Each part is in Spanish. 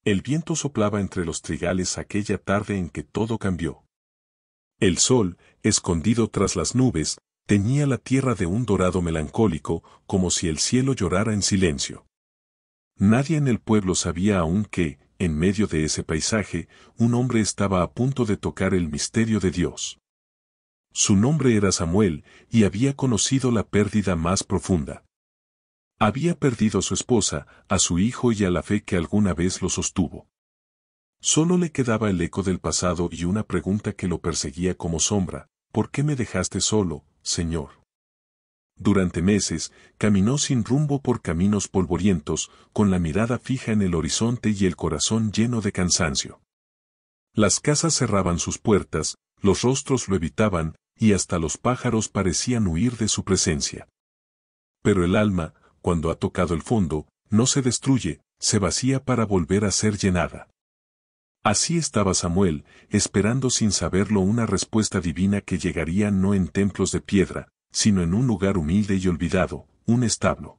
El viento soplaba entre los trigales aquella tarde en que todo cambió. El sol, escondido tras las nubes, teñía la tierra de un dorado melancólico, como si el cielo llorara en silencio. Nadie en el pueblo sabía aún que, en medio de ese paisaje, un hombre estaba a punto de tocar el misterio de Dios. Su nombre era Samuel, y había conocido la pérdida más profunda. Había perdido a su esposa, a su hijo y a la fe que alguna vez lo sostuvo. Solo le quedaba el eco del pasado y una pregunta que lo perseguía como sombra: ¿por qué me dejaste solo, Señor? Durante meses, caminó sin rumbo por caminos polvorientos, con la mirada fija en el horizonte y el corazón lleno de cansancio. Las casas cerraban sus puertas, los rostros lo evitaban, y hasta los pájaros parecían huir de su presencia. Pero el alma, cuando ha tocado el fondo, no se destruye, se vacía para volver a ser llenada. Así estaba Samuel, esperando sin saberlo una respuesta divina que llegaría no en templos de piedra, sino en un lugar humilde y olvidado, un establo.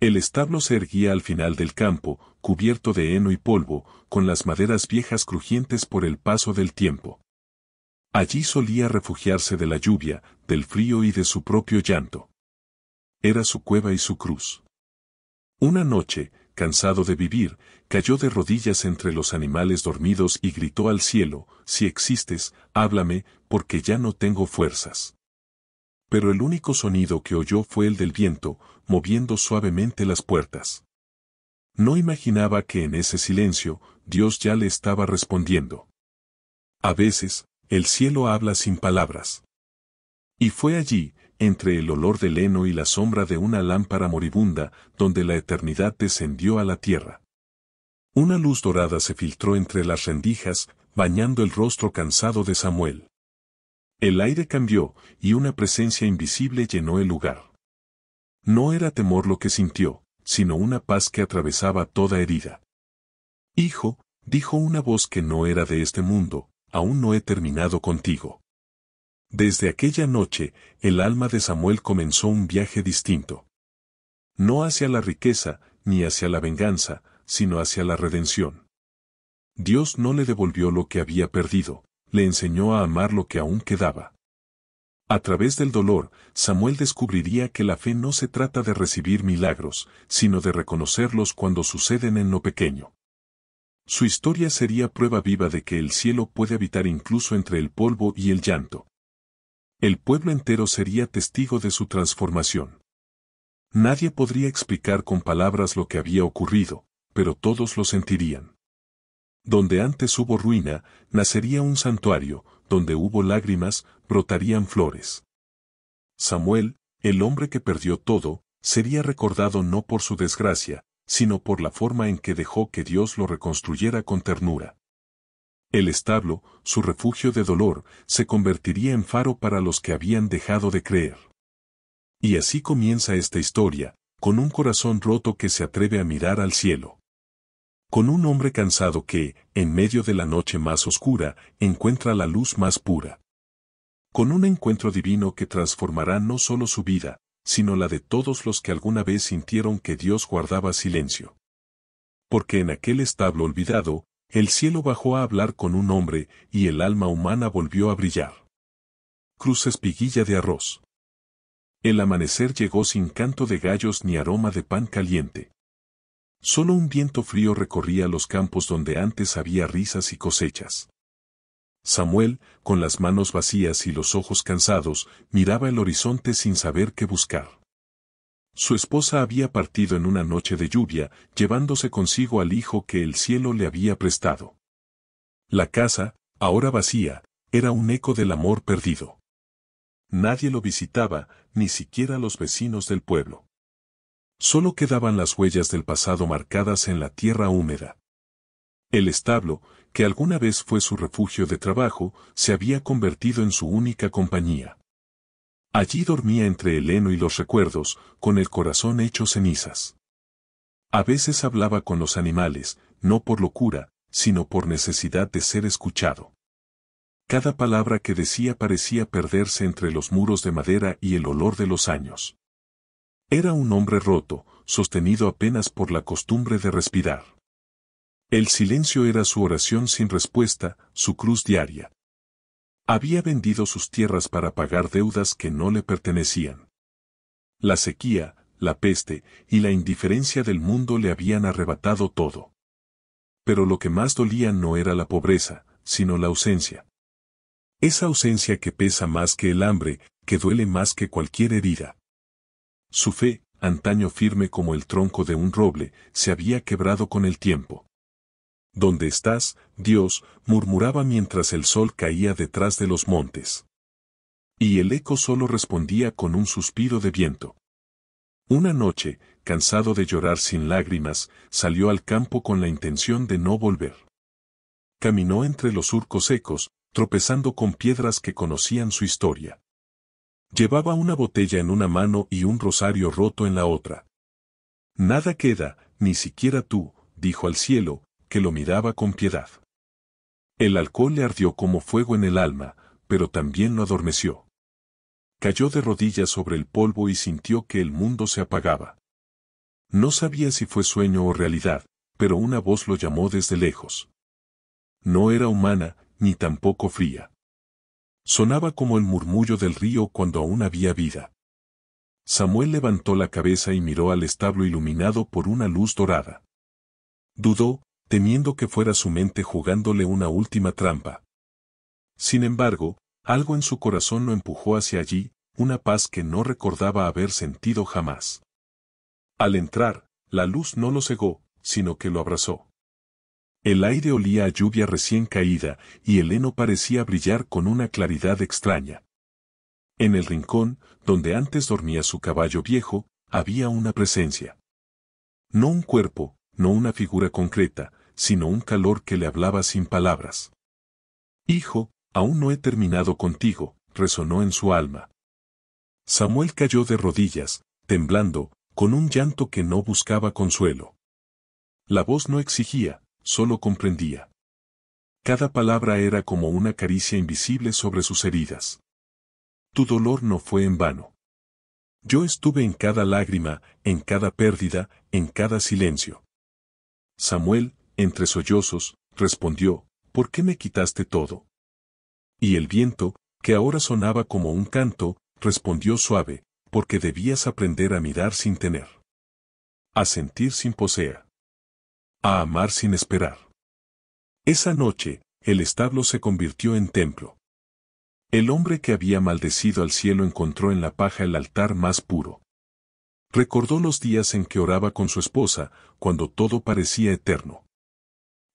El establo se erguía al final del campo, cubierto de heno y polvo, con las maderas viejas crujientes por el paso del tiempo. Allí solía refugiarse de la lluvia, del frío y de su propio llanto. Era su cueva y su cruz. Una noche, cansado de vivir, cayó de rodillas entre los animales dormidos y gritó al cielo: «Si existes, háblame, porque ya no tengo fuerzas». Pero el único sonido que oyó fue el del viento, moviendo suavemente las puertas. No imaginaba que en ese silencio, Dios ya le estaba respondiendo. A veces, el cielo habla sin palabras. Y fue allí, entre el olor del heno y la sombra de una lámpara moribunda, donde la eternidad descendió a la tierra. Una luz dorada se filtró entre las rendijas, bañando el rostro cansado de Samuel. El aire cambió, y una presencia invisible llenó el lugar. No era temor lo que sintió, sino una paz que atravesaba toda herida. «Hijo», dijo una voz que no era de este mundo, «aún no he terminado contigo». Desde aquella noche, el alma de Samuel comenzó un viaje distinto. No hacia la riqueza, ni hacia la venganza, sino hacia la redención. Dios no le devolvió lo que había perdido, le enseñó a amar lo que aún quedaba. A través del dolor, Samuel descubriría que la fe no se trata de recibir milagros, sino de reconocerlos cuando suceden en lo pequeño. Su historia sería prueba viva de que el cielo puede habitar incluso entre el polvo y el llanto. El pueblo entero sería testigo de su transformación. Nadie podría explicar con palabras lo que había ocurrido, pero todos lo sentirían. Donde antes hubo ruina, nacería un santuario; donde hubo lágrimas, brotarían flores. Samuel, el hombre que perdió todo, sería recordado no por su desgracia, sino por la forma en que dejó que Dios lo reconstruyera con ternura. El establo, su refugio de dolor, se convertiría en faro para los que habían dejado de creer. Y así comienza esta historia, con un corazón roto que se atreve a mirar al cielo. Con un hombre cansado que, en medio de la noche más oscura, encuentra la luz más pura. Con un encuentro divino que transformará no solo su vida, sino la de todos los que alguna vez sintieron que Dios guardaba silencio. Porque en aquel establo olvidado, el cielo bajó a hablar con un hombre, y el alma humana volvió a brillar. Cruz espiguilla de arroz. El amanecer llegó sin canto de gallos ni aroma de pan caliente. Solo un viento frío recorría los campos donde antes había risas y cosechas. Samuel, con las manos vacías y los ojos cansados, miraba el horizonte sin saber qué buscar. Su esposa había partido en una noche de lluvia, llevándose consigo al hijo que el cielo le había prestado. La casa, ahora vacía, era un eco del amor perdido. Nadie lo visitaba, ni siquiera los vecinos del pueblo. Solo quedaban las huellas del pasado marcadas en la tierra húmeda. El establo, que alguna vez fue su refugio de trabajo, se había convertido en su única compañía. Allí dormía entre el heno y los recuerdos, con el corazón hecho cenizas. A veces hablaba con los animales, no por locura, sino por necesidad de ser escuchado. Cada palabra que decía parecía perderse entre los muros de madera y el olor de los años. Era un hombre roto, sostenido apenas por la costumbre de respirar. El silencio era su oración sin respuesta, su cruz diaria. Había vendido sus tierras para pagar deudas que no le pertenecían. La sequía, la peste y la indiferencia del mundo le habían arrebatado todo. Pero lo que más dolía no era la pobreza, sino la ausencia. Esa ausencia que pesa más que el hambre, que duele más que cualquier herida. Su fe, antaño firme como el tronco de un roble, se había quebrado con el tiempo. ¿Dónde estás, Dios?, murmuraba mientras el sol caía detrás de los montes. Y el eco solo respondía con un suspiro de viento. Una noche, cansado de llorar sin lágrimas, salió al campo con la intención de no volver. Caminó entre los surcos secos, tropezando con piedras que conocían su historia. Llevaba una botella en una mano y un rosario roto en la otra. Nada queda, ni siquiera tú, dijo al cielo, que lo miraba con piedad. El alcohol le ardió como fuego en el alma, pero también lo adormeció. Cayó de rodillas sobre el polvo y sintió que el mundo se apagaba. No sabía si fue sueño o realidad, pero una voz lo llamó desde lejos. No era humana, ni tampoco fría. Sonaba como el murmullo del río cuando aún había vida. Samuel levantó la cabeza y miró al establo iluminado por una luz dorada. Dudó, temiendo que fuera su mente jugándole una última trampa. Sin embargo, algo en su corazón lo empujó hacia allí, una paz que no recordaba haber sentido jamás. Al entrar, la luz no lo cegó, sino que lo abrazó. El aire olía a lluvia recién caída, y el heno parecía brillar con una claridad extraña. En el rincón, donde antes dormía su caballo viejo, había una presencia. No un cuerpo, no una figura concreta, sino un calor que le hablaba sin palabras. Hijo, aún no he terminado contigo, resonó en su alma. Samuel cayó de rodillas, temblando, con un llanto que no buscaba consuelo. La voz no exigía, solo comprendía. Cada palabra era como una caricia invisible sobre sus heridas. Tu dolor no fue en vano. Yo estuve en cada lágrima, en cada pérdida, en cada silencio. Samuel, entre sollozos, respondió, ¿por qué me quitaste todo? Y el viento, que ahora sonaba como un canto, respondió suave, porque debías aprender a mirar sin tener. A sentir sin poseer. A amar sin esperar. Esa noche, el establo se convirtió en templo. El hombre que había maldecido al cielo encontró en la paja el altar más puro. Recordó los días en que oraba con su esposa, cuando todo parecía eterno.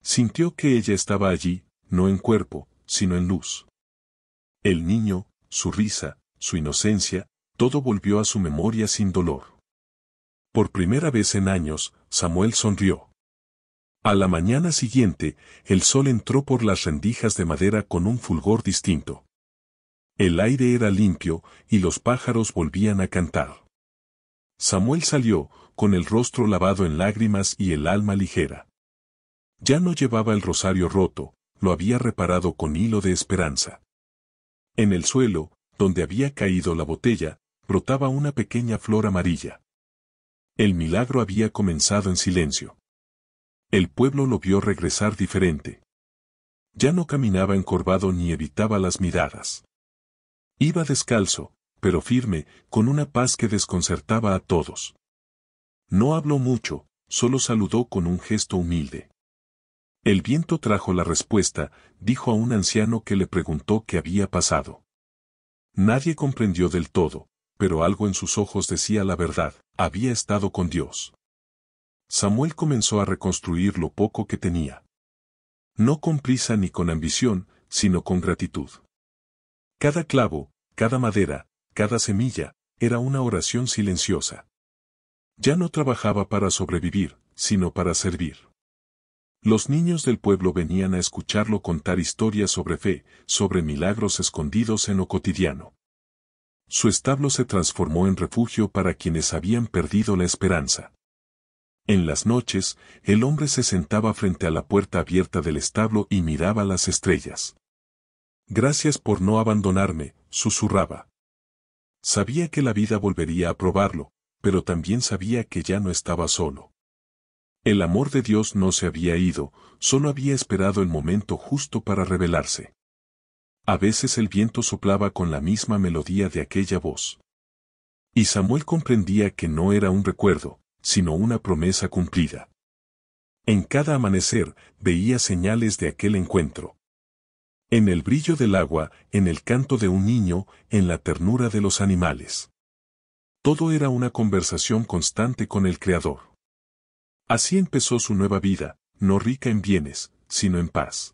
Sintió que ella estaba allí, no en cuerpo, sino en luz. El niño, su risa, su inocencia, todo volvió a su memoria sin dolor. Por primera vez en años, Samuel sonrió. A la mañana siguiente, el sol entró por las rendijas de madera con un fulgor distinto. El aire era limpio, y los pájaros volvían a cantar. Samuel salió, con el rostro lavado en lágrimas y el alma ligera. Ya no llevaba el rosario roto, lo había reparado con hilo de esperanza. En el suelo, donde había caído la botella, brotaba una pequeña flor amarilla. El milagro había comenzado en silencio. El pueblo lo vio regresar diferente. Ya no caminaba encorvado ni evitaba las miradas. Iba descalzo, pero firme, con una paz que desconcertaba a todos. No habló mucho, solo saludó con un gesto humilde. El viento trajo la respuesta, dijo a un anciano que le preguntó qué había pasado. Nadie comprendió del todo, pero algo en sus ojos decía la verdad, había estado con Dios. Samuel comenzó a reconstruir lo poco que tenía. No con prisa ni con ambición, sino con gratitud. Cada clavo, cada madera, cada semilla, era una oración silenciosa. Ya no trabajaba para sobrevivir, sino para servir. Los niños del pueblo venían a escucharlo contar historias sobre fe, sobre milagros escondidos en lo cotidiano. Su establo se transformó en refugio para quienes habían perdido la esperanza. En las noches, el hombre se sentaba frente a la puerta abierta del establo y miraba las estrellas. Gracias por no abandonarme, susurraba. Sabía que la vida volvería a probarlo, pero también sabía que ya no estaba solo. El amor de Dios no se había ido, solo había esperado el momento justo para revelarse. A veces el viento soplaba con la misma melodía de aquella voz. Y Samuel comprendía que no era un recuerdo, sino una promesa cumplida. En cada amanecer veía señales de aquel encuentro. En el brillo del agua, en el canto de un niño, en la ternura de los animales. Todo era una conversación constante con el Creador. Así empezó su nueva vida, no rica en bienes, sino en paz.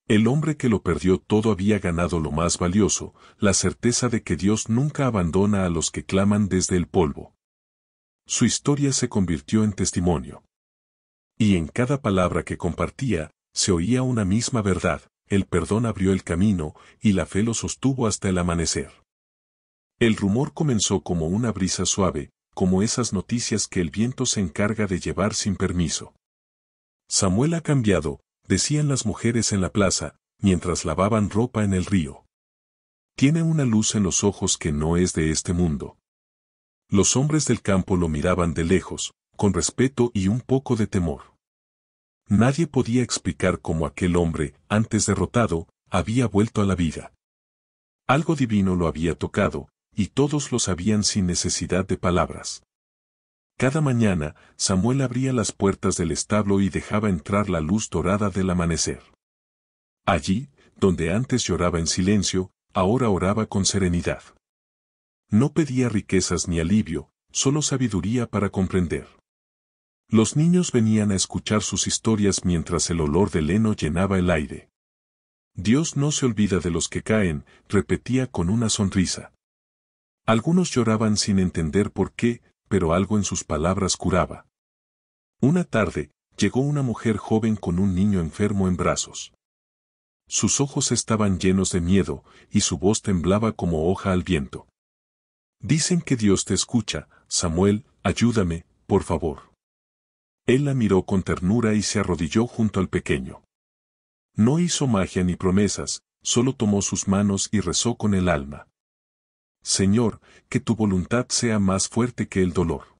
El hombre que lo perdió todo había ganado lo más valioso, la certeza de que Dios nunca abandona a los que claman desde el polvo. Su historia se convirtió en testimonio. Y en cada palabra que compartía, se oía una misma verdad: el perdón abrió el camino, y la fe lo sostuvo hasta el amanecer. El rumor comenzó como una brisa suave, como esas noticias que el viento se encarga de llevar sin permiso. Samuel ha cambiado, decían las mujeres en la plaza, mientras lavaban ropa en el río. Tiene una luz en los ojos que no es de este mundo. Los hombres del campo lo miraban de lejos, con respeto y un poco de temor. Nadie podía explicar cómo aquel hombre, antes derrotado, había vuelto a la vida. Algo divino lo había tocado, y todos lo sabían sin necesidad de palabras. Cada mañana, Samuel abría las puertas del establo y dejaba entrar la luz dorada del amanecer. Allí, donde antes lloraba en silencio, ahora oraba con serenidad. No pedía riquezas ni alivio, solo sabiduría para comprender. Los niños venían a escuchar sus historias mientras el olor del heno llenaba el aire. Dios no se olvida de los que caen, repetía con una sonrisa. Algunos lloraban sin entender por qué, pero algo en sus palabras curaba. Una tarde, llegó una mujer joven con un niño enfermo en brazos. Sus ojos estaban llenos de miedo, y su voz temblaba como hoja al viento. Dicen que Dios te escucha, Samuel, ayúdame, por favor. Él la miró con ternura y se arrodilló junto al pequeño. No hizo magia ni promesas, solo tomó sus manos y rezó con el alma. Señor, que tu voluntad sea más fuerte que el dolor.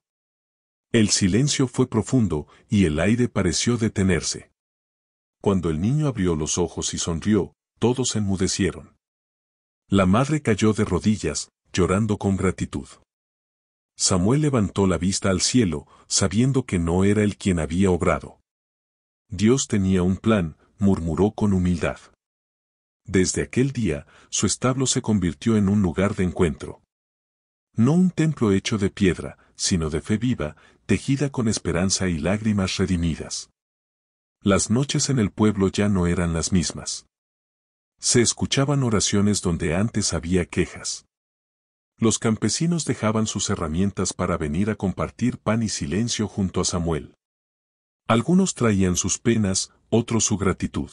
El silencio fue profundo, y el aire pareció detenerse. Cuando el niño abrió los ojos y sonrió, todos enmudecieron. La madre cayó de rodillas, llorando con gratitud. Samuel levantó la vista al cielo, sabiendo que no era él quien había obrado. Dios tenía un plan, murmuró con humildad. Desde aquel día, su establo se convirtió en un lugar de encuentro. No un templo hecho de piedra, sino de fe viva, tejida con esperanza y lágrimas redimidas. Las noches en el pueblo ya no eran las mismas. Se escuchaban oraciones donde antes había quejas. Los campesinos dejaban sus herramientas para venir a compartir pan y silencio junto a Samuel. Algunos traían sus penas, otros su gratitud.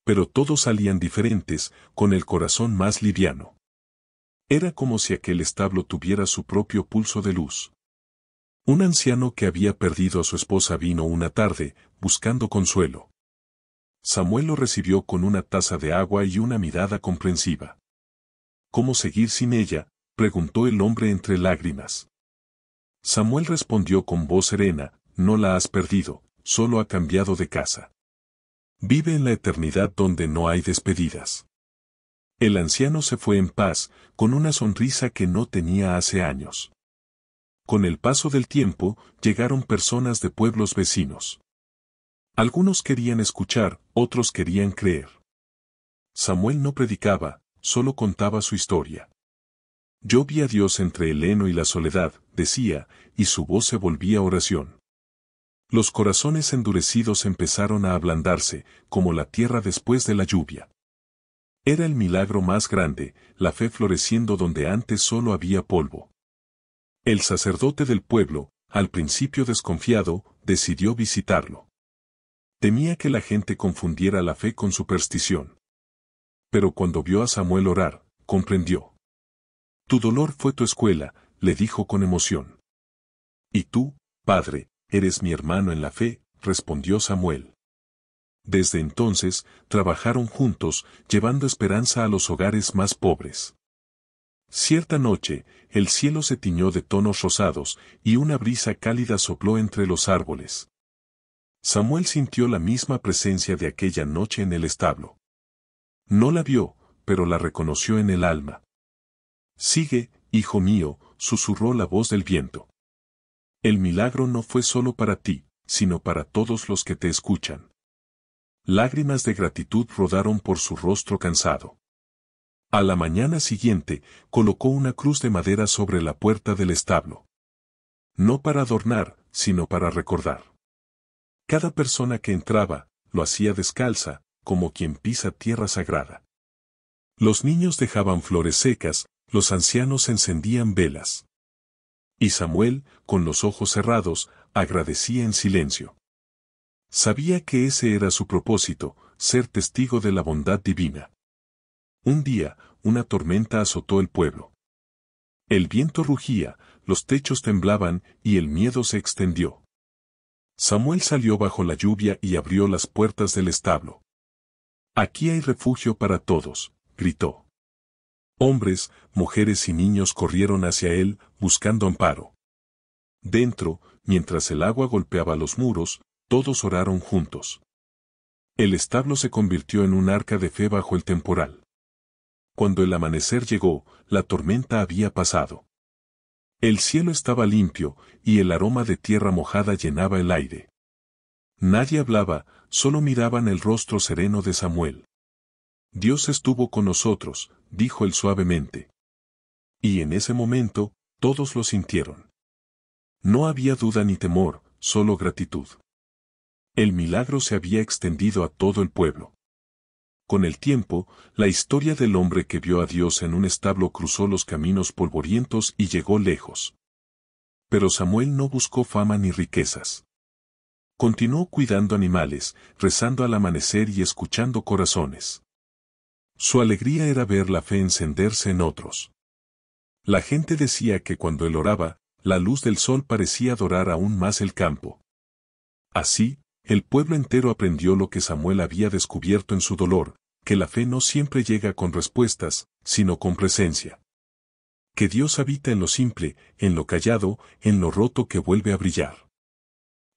Pero todos salían diferentes, con el corazón más liviano. Era como si aquel establo tuviera su propio pulso de luz. Un anciano que había perdido a su esposa vino una tarde, buscando consuelo. Samuel lo recibió con una taza de agua y una mirada comprensiva. ¿Cómo seguir sin ella?, preguntó el hombre entre lágrimas. Samuel respondió con voz serena: no la has perdido, solo ha cambiado de casa. Vive en la eternidad donde no hay despedidas. El anciano se fue en paz, con una sonrisa que no tenía hace años. Con el paso del tiempo, llegaron personas de pueblos vecinos. Algunos querían escuchar, otros querían creer. Samuel no predicaba, solo contaba su historia. Yo vi a Dios entre el heno y la soledad, decía, y su voz se volvía oración. Los corazones endurecidos empezaron a ablandarse, como la tierra después de la lluvia. Era el milagro más grande, la fe floreciendo donde antes solo había polvo. El sacerdote del pueblo, al principio desconfiado, decidió visitarlo. Temía que la gente confundiera la fe con superstición. Pero cuando vio a Samuel orar, comprendió. Tu dolor fue tu escuela, le dijo con emoción. Y tú, padre, eres mi hermano en la fe, respondió Samuel. Desde entonces, trabajaron juntos, llevando esperanza a los hogares más pobres. Cierta noche, el cielo se tiñó de tonos rosados, y una brisa cálida sopló entre los árboles. Samuel sintió la misma presencia de aquella noche en el establo. No la vio, pero la reconoció en el alma. Sigue, hijo mío, susurró la voz del viento. El milagro no fue solo para ti, sino para todos los que te escuchan. Lágrimas de gratitud rodaron por su rostro cansado. A la mañana siguiente, colocó una cruz de madera sobre la puerta del establo. No para adornar, sino para recordar. Cada persona que entraba, lo hacía descalza, como quien pisa tierra sagrada. Los niños dejaban flores secas, los ancianos encendían velas. Y Samuel, con los ojos cerrados, agradecía en silencio. Sabía que ese era su propósito, ser testigo de la bondad divina. Un día, una tormenta azotó el pueblo. El viento rugía, los techos temblaban y el miedo se extendió. Samuel salió bajo la lluvia y abrió las puertas del establo. Aquí hay refugio para todos, gritó. Hombres, mujeres y niños corrieron hacia él, buscando amparo. Dentro, mientras el agua golpeaba los muros, todos oraron juntos. El establo se convirtió en un arca de fe bajo el temporal. Cuando el amanecer llegó, la tormenta había pasado. El cielo estaba limpio, y el aroma de tierra mojada llenaba el aire. Nadie hablaba, solo miraban el rostro sereno de Samuel. Dios estuvo con nosotros, dijo él suavemente. Y en ese momento, todos lo sintieron. No había duda ni temor, solo gratitud. El milagro se había extendido a todo el pueblo. Con el tiempo, la historia del hombre que vio a Dios en un establo cruzó los caminos polvorientos y llegó lejos. Pero Samuel no buscó fama ni riquezas. Continuó cuidando animales, rezando al amanecer y escuchando corazones. Su alegría era ver la fe encenderse en otros. La gente decía que cuando él oraba, la luz del sol parecía dorar aún más el campo. Así, el pueblo entero aprendió lo que Samuel había descubierto en su dolor, que la fe no siempre llega con respuestas, sino con presencia. Que Dios habita en lo simple, en lo callado, en lo roto que vuelve a brillar.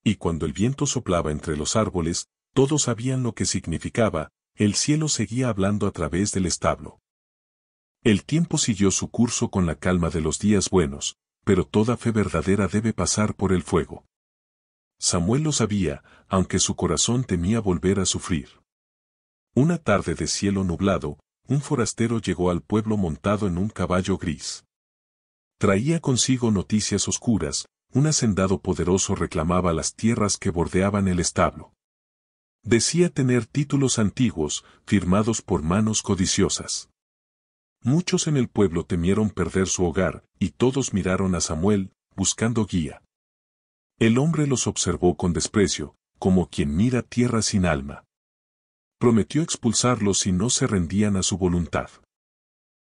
Y cuando el viento soplaba entre los árboles, todos sabían lo que significaba, el cielo seguía hablando a través del establo. El tiempo siguió su curso con la calma de los días buenos, pero toda fe verdadera debe pasar por el fuego. Samuel lo sabía, aunque su corazón temía volver a sufrir. Una tarde de cielo nublado, un forastero llegó al pueblo montado en un caballo gris. Traía consigo noticias oscuras, un hacendado poderoso reclamaba las tierras que bordeaban el establo. Decía tener títulos antiguos, firmados por manos codiciosas. Muchos en el pueblo temieron perder su hogar, y todos miraron a Samuel, buscando guía. El hombre los observó con desprecio, como quien mira tierra sin alma. Prometió expulsarlos si no se rendían a su voluntad.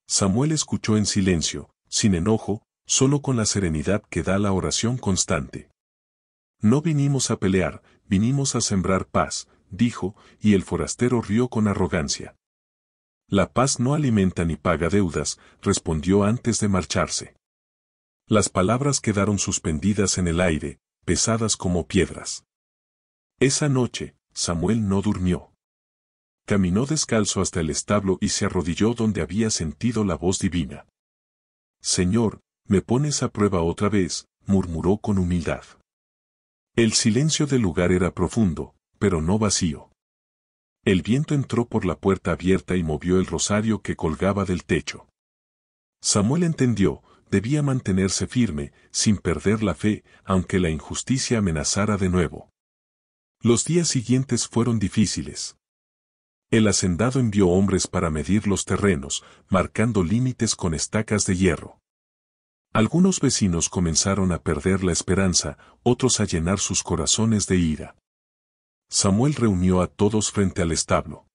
Samuel escuchó en silencio, sin enojo, solo con la serenidad que da la oración constante. No vinimos a pelear, vinimos a sembrar paz, dijo, y el forastero rió con arrogancia. La paz no alimenta ni paga deudas, respondió antes de marcharse. Las palabras quedaron suspendidas en el aire, pesadas como piedras. Esa noche, Samuel no durmió. Caminó descalzo hasta el establo y se arrodilló donde había sentido la voz divina. Señor, me pones a prueba otra vez, murmuró con humildad. El silencio del lugar era profundo, pero no vacío. El viento entró por la puerta abierta y movió el rosario que colgaba del techo. Samuel entendió, debía mantenerse firme, sin perder la fe, aunque la injusticia amenazara de nuevo. Los días siguientes fueron difíciles. El hacendado envió hombres para medir los terrenos, marcando límites con estacas de hierro. Algunos vecinos comenzaron a perder la esperanza, otros a llenar sus corazones de ira. Samuel reunió a todos frente al establo.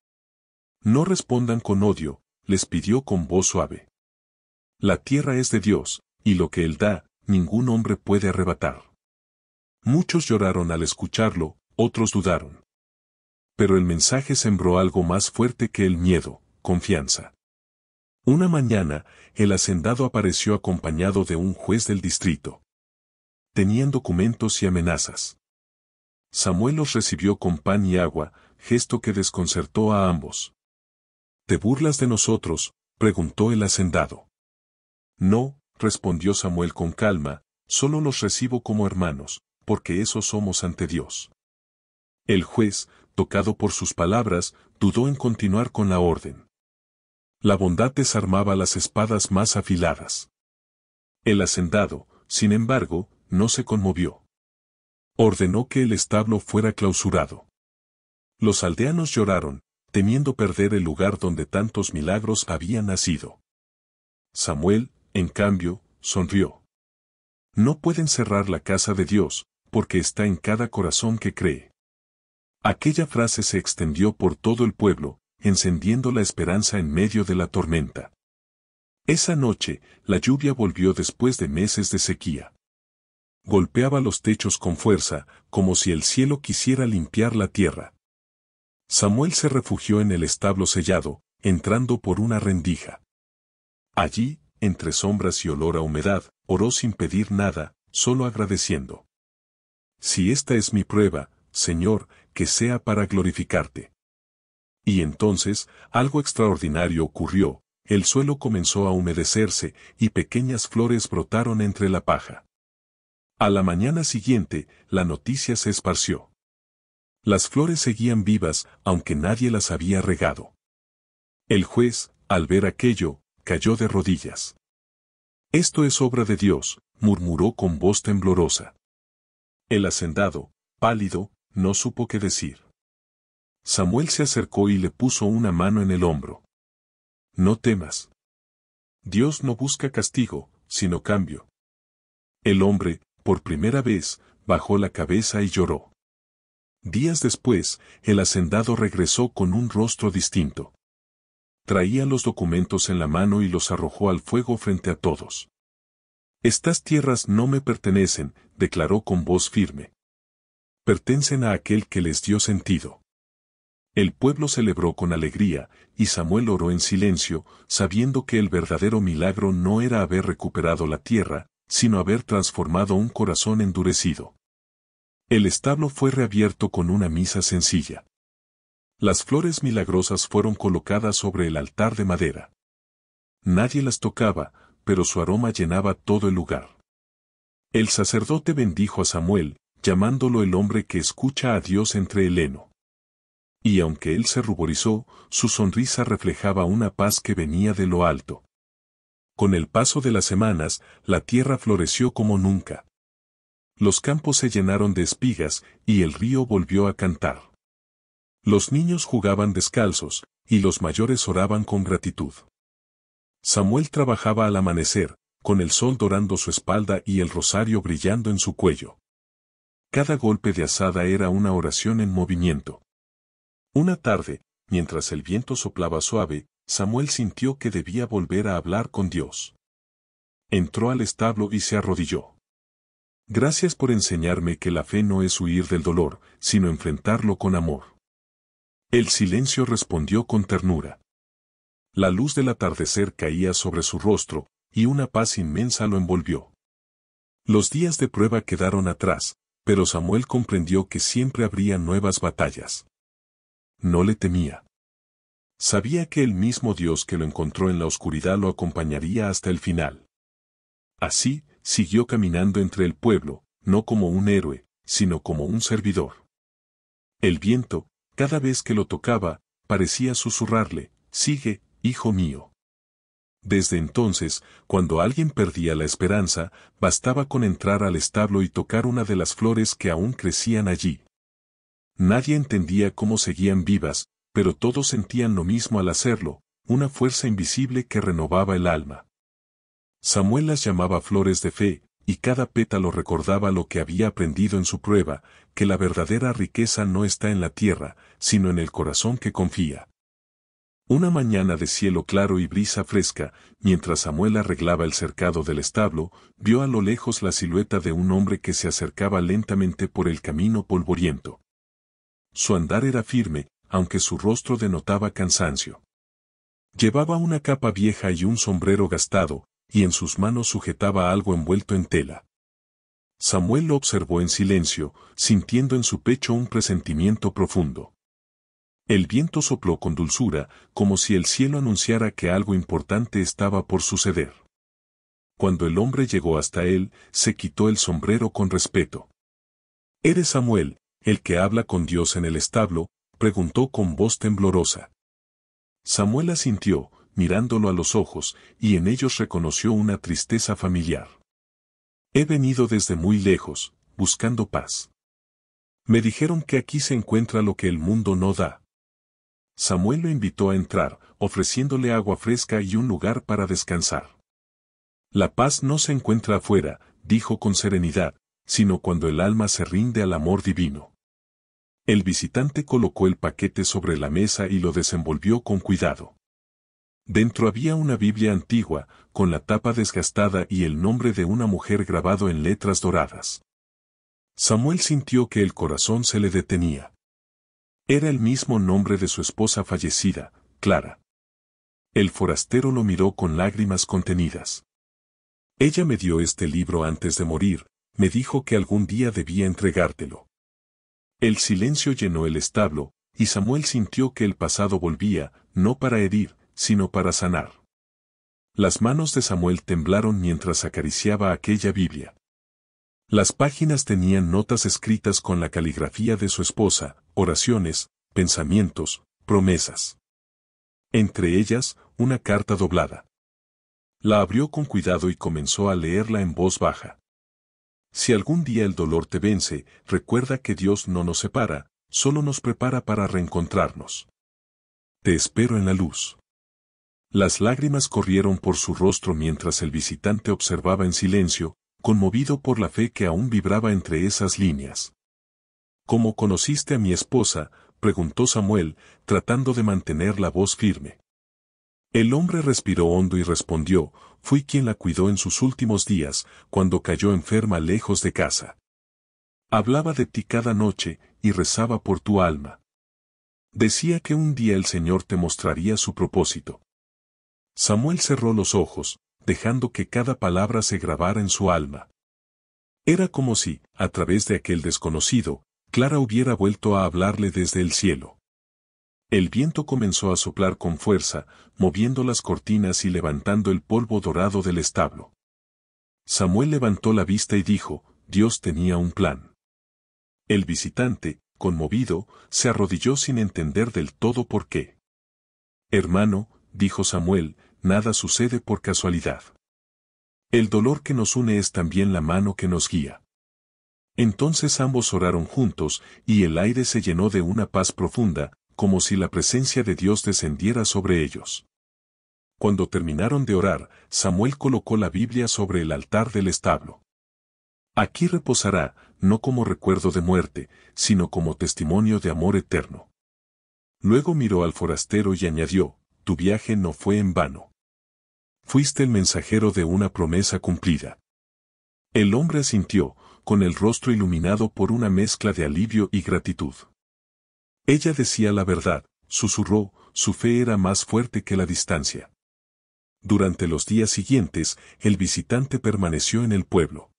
No respondan con odio, les pidió con voz suave. La tierra es de Dios, y lo que Él da, ningún hombre puede arrebatar. Muchos lloraron al escucharlo, otros dudaron. Pero el mensaje sembró algo más fuerte que el miedo, confianza. Una mañana, el hacendado apareció acompañado de un juez del distrito. Tenían documentos y amenazas. Samuel los recibió con pan y agua, gesto que desconcertó a ambos. ¿Te burlas de nosotros?, preguntó el hacendado. No, respondió Samuel con calma, solo los recibo como hermanos, porque eso somos ante Dios. El juez, tocado por sus palabras, dudó en continuar con la orden. La bondad desarmaba las espadas más afiladas. El hacendado, sin embargo, no se conmovió. Ordenó que el establo fuera clausurado. Los aldeanos lloraron, temiendo perder el lugar donde tantos milagros habían nacido. Samuel, en cambio, sonrió. No pueden cerrar la casa de Dios, porque está en cada corazón que cree. Aquella frase se extendió por todo el pueblo, encendiendo la esperanza en medio de la tormenta. Esa noche, la lluvia volvió después de meses de sequía. Golpeaba los techos con fuerza, como si el cielo quisiera limpiar la tierra. Samuel se refugió en el establo sellado, entrando por una rendija. Allí, entre sombras y olor a humedad, oró sin pedir nada, solo agradeciendo. Si esta es mi prueba, Señor, que sea para glorificarte. Y entonces, algo extraordinario ocurrió, el suelo comenzó a humedecerse, y pequeñas flores brotaron entre la paja. A la mañana siguiente, la noticia se esparció. Las flores seguían vivas, aunque nadie las había regado. El juez, al ver aquello, cayó de rodillas. Esto es obra de Dios, murmuró con voz temblorosa. El hacendado, pálido, no supo qué decir. Samuel se acercó y le puso una mano en el hombro. No temas. Dios no busca castigo, sino cambio. El hombre, por primera vez, bajó la cabeza y lloró. Días después, el hacendado regresó con un rostro distinto. Traía los documentos en la mano y los arrojó al fuego frente a todos. Estas tierras no me pertenecen, declaró con voz firme. Pertenecen a aquel que les dio sentido. El pueblo celebró con alegría, y Samuel oró en silencio, sabiendo que el verdadero milagro no era haber recuperado la tierra, sino haber transformado un corazón endurecido. El establo fue reabierto con una misa sencilla. Las flores milagrosas fueron colocadas sobre el altar de madera. Nadie las tocaba, pero su aroma llenaba todo el lugar. El sacerdote bendijo a Samuel, llamándolo el hombre que escucha a Dios entre el heno. Y aunque él se ruborizó, su sonrisa reflejaba una paz que venía de lo alto. Con el paso de las semanas, la tierra floreció como nunca. Los campos se llenaron de espigas, y el río volvió a cantar. Los niños jugaban descalzos, y los mayores oraban con gratitud. Samuel trabajaba al amanecer, con el sol dorando su espalda y el rosario brillando en su cuello. Cada golpe de azada era una oración en movimiento. Una tarde, mientras el viento soplaba suave, Samuel sintió que debía volver a hablar con Dios. Entró al establo y se arrodilló. Gracias por enseñarme que la fe no es huir del dolor, sino enfrentarlo con amor. El silencio respondió con ternura. La luz del atardecer caía sobre su rostro, y una paz inmensa lo envolvió. Los días de prueba quedaron atrás, pero Samuel comprendió que siempre habría nuevas batallas. No le temía. Sabía que el mismo Dios que lo encontró en la oscuridad lo acompañaría hasta el final. Así, siguió caminando entre el pueblo, no como un héroe, sino como un servidor. El viento, cada vez que lo tocaba, parecía susurrarle, «Sigue, hijo mío». Desde entonces, cuando alguien perdía la esperanza, bastaba con entrar al establo y tocar una de las flores que aún crecían allí. Nadie entendía cómo seguían vivas, pero todos sentían lo mismo al hacerlo, una fuerza invisible que renovaba el alma. Samuel las llamaba flores de fe, y cada pétalo recordaba lo que había aprendido en su prueba, que la verdadera riqueza no está en la tierra, sino en el corazón que confía. Una mañana de cielo claro y brisa fresca, mientras Samuel arreglaba el cercado del establo, vio a lo lejos la silueta de un hombre que se acercaba lentamente por el camino polvoriento. Su andar era firme, aunque su rostro denotaba cansancio. Llevaba una capa vieja y un sombrero gastado, y en sus manos sujetaba algo envuelto en tela. Samuel lo observó en silencio, sintiendo en su pecho un presentimiento profundo. El viento sopló con dulzura, como si el cielo anunciara que algo importante estaba por suceder. Cuando el hombre llegó hasta él, se quitó el sombrero con respeto. —¿Eres Samuel, el que habla con Dios en el establo? —preguntó con voz temblorosa. Samuel asintió, mirándolo a los ojos, y en ellos reconoció una tristeza familiar. —He venido desde muy lejos, buscando paz. Me dijeron que aquí se encuentra lo que el mundo no da. Samuel lo invitó a entrar, ofreciéndole agua fresca y un lugar para descansar. La paz no se encuentra afuera, dijo con serenidad, sino cuando el alma se rinde al amor divino. El visitante colocó el paquete sobre la mesa y lo desenvolvió con cuidado. Dentro había una Biblia antigua, con la tapa desgastada y el nombre de una mujer grabado en letras doradas. Samuel sintió que el corazón se le detenía. Era el mismo nombre de su esposa fallecida, Clara. El forastero lo miró con lágrimas contenidas. Ella me dio este libro antes de morir, me dijo que algún día debía entregártelo. El silencio llenó el establo, y Samuel sintió que el pasado volvía, no para herir, sino para sanar. Las manos de Samuel temblaron mientras acariciaba aquella Biblia. Las páginas tenían notas escritas con la caligrafía de su esposa, oraciones, pensamientos, promesas. Entre ellas, una carta doblada. La abrió con cuidado y comenzó a leerla en voz baja. Si algún día el dolor te vence, recuerda que Dios no nos separa, solo nos prepara para reencontrarnos. Te espero en la luz. Las lágrimas corrieron por su rostro mientras el visitante observaba en silencio, conmovido por la fe que aún vibraba entre esas líneas. —¿Cómo conociste a mi esposa? —preguntó Samuel, tratando de mantener la voz firme. El hombre respiró hondo y respondió: fui quien la cuidó en sus últimos días, cuando cayó enferma lejos de casa. Hablaba de ti cada noche, y rezaba por tu alma. Decía que un día el Señor te mostraría su propósito. Samuel cerró los ojos, dejando que cada palabra se grabara en su alma. Era como si, a través de aquel desconocido, Clara hubiera vuelto a hablarle desde el cielo. El viento comenzó a soplar con fuerza, moviendo las cortinas y levantando el polvo dorado del establo. Samuel levantó la vista y dijo: Dios tenía un plan. El visitante, conmovido, se arrodilló sin entender del todo por qué. Hermano, dijo Samuel, nada sucede por casualidad. El dolor que nos une es también la mano que nos guía. Entonces ambos oraron juntos, y el aire se llenó de una paz profunda, como si la presencia de Dios descendiera sobre ellos. Cuando terminaron de orar, Samuel colocó la Biblia sobre el altar del establo. Aquí reposará, no como recuerdo de muerte, sino como testimonio de amor eterno. Luego miró al forastero y añadió: tu viaje no fue en vano. Fuiste el mensajero de una promesa cumplida. El hombre asintió, con el rostro iluminado por una mezcla de alivio y gratitud. Ella decía la verdad, susurró, su fe era más fuerte que la distancia. Durante los días siguientes, el visitante permaneció en el pueblo.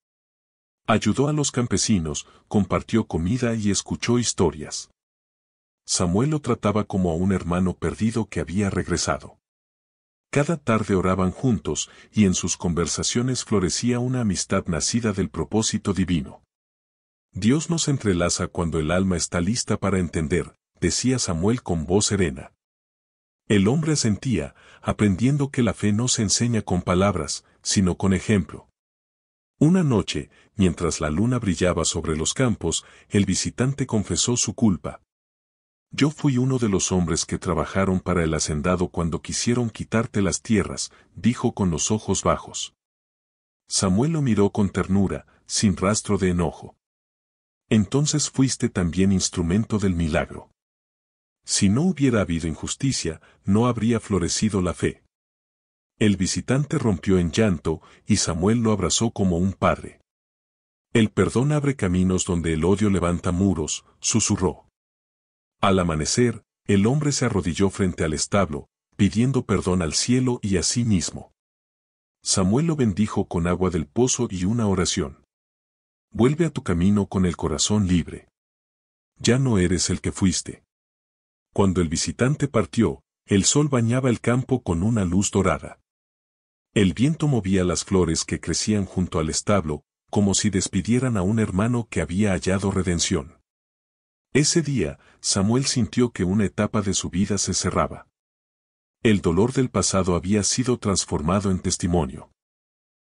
Ayudó a los campesinos, compartió comida y escuchó historias. Samuel lo trataba como a un hermano perdido que había regresado. Cada tarde oraban juntos, y en sus conversaciones florecía una amistad nacida del propósito divino. Dios nos entrelaza cuando el alma está lista para entender, decía Samuel con voz serena. El hombre asentía, aprendiendo que la fe no se enseña con palabras, sino con ejemplo. Una noche, mientras la luna brillaba sobre los campos, el visitante confesó su culpa. Yo fui uno de los hombres que trabajaron para el hacendado cuando quisieron quitarte las tierras, dijo con los ojos bajos. Samuel lo miró con ternura, sin rastro de enojo. Entonces fuiste también instrumento del milagro. Si no hubiera habido injusticia, no habría florecido la fe. El visitante rompió en llanto, y Samuel lo abrazó como un padre. El perdón abre caminos donde el odio levanta muros, susurró. Al amanecer, el hombre se arrodilló frente al establo, pidiendo perdón al cielo y a sí mismo. Samuel lo bendijo con agua del pozo y una oración. Vuelve a tu camino con el corazón libre. Ya no eres el que fuiste. Cuando el visitante partió, el sol bañaba el campo con una luz dorada. El viento movía las flores que crecían junto al establo, como si despidieran a un hermano que había hallado redención. Ese día, Samuel sintió que una etapa de su vida se cerraba. El dolor del pasado había sido transformado en testimonio.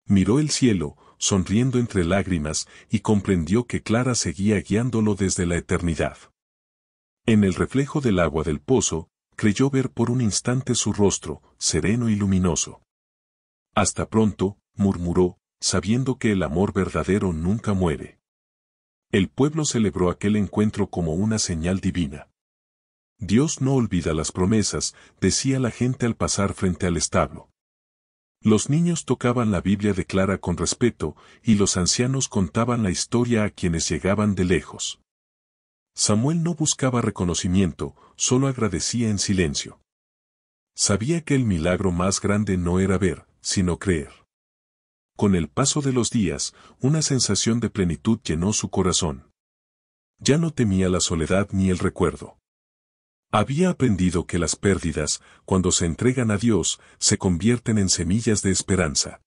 Miró el cielo, sonriendo entre lágrimas, y comprendió que Clara seguía guiándolo desde la eternidad. En el reflejo del agua del pozo, creyó ver por un instante su rostro, sereno y luminoso. Hasta pronto, murmuró, sabiendo que el amor verdadero nunca muere. El pueblo celebró aquel encuentro como una señal divina. Dios no olvida las promesas, decía la gente al pasar frente al establo. Los niños tocaban la Biblia de Clara con respeto, y los ancianos contaban la historia a quienes llegaban de lejos. Samuel no buscaba reconocimiento, solo agradecía en silencio. Sabía que el milagro más grande no era ver, sino creer. Con el paso de los días, una sensación de plenitud llenó su corazón. Ya no temía la soledad ni el recuerdo. Había aprendido que las pérdidas, cuando se entregan a Dios, se convierten en semillas de esperanza.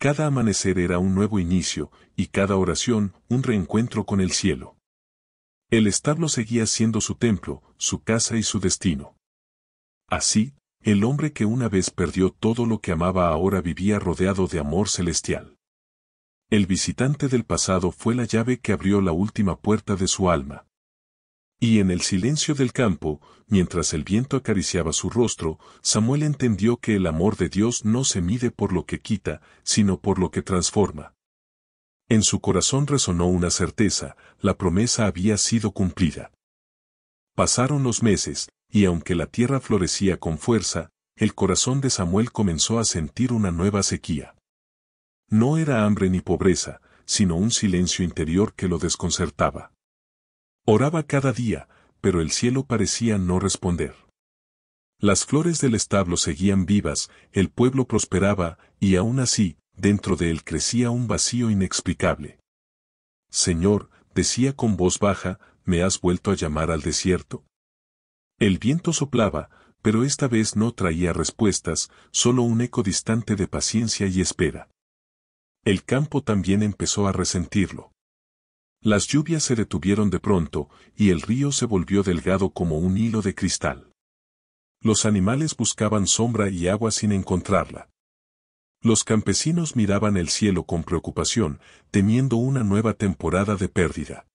Cada amanecer era un nuevo inicio, y cada oración, un reencuentro con el cielo. El establo seguía siendo su templo, su casa y su destino. Así, el hombre que una vez perdió todo lo que amaba ahora vivía rodeado de amor celestial. El visitante del pasado fue la llave que abrió la última puerta de su alma. Y en el silencio del campo, mientras el viento acariciaba su rostro, Samuel entendió que el amor de Dios no se mide por lo que quita, sino por lo que transforma. En su corazón resonó una certeza, la promesa había sido cumplida. Pasaron los meses, y aunque la tierra florecía con fuerza, el corazón de Samuel comenzó a sentir una nueva sequía. No era hambre ni pobreza, sino un silencio interior que lo desconcertaba. Oraba cada día, pero el cielo parecía no responder. Las flores del establo seguían vivas, el pueblo prosperaba, y aún así, dentro de él crecía un vacío inexplicable. Señor, decía con voz baja, ¿me has vuelto a llamar al desierto? El viento soplaba, pero esta vez no traía respuestas, solo un eco distante de paciencia y espera. El campo también empezó a resentirlo. Las lluvias se detuvieron de pronto, y el río se volvió delgado como un hilo de cristal. Los animales buscaban sombra y agua sin encontrarla. Los campesinos miraban el cielo con preocupación, temiendo una nueva temporada de pérdida.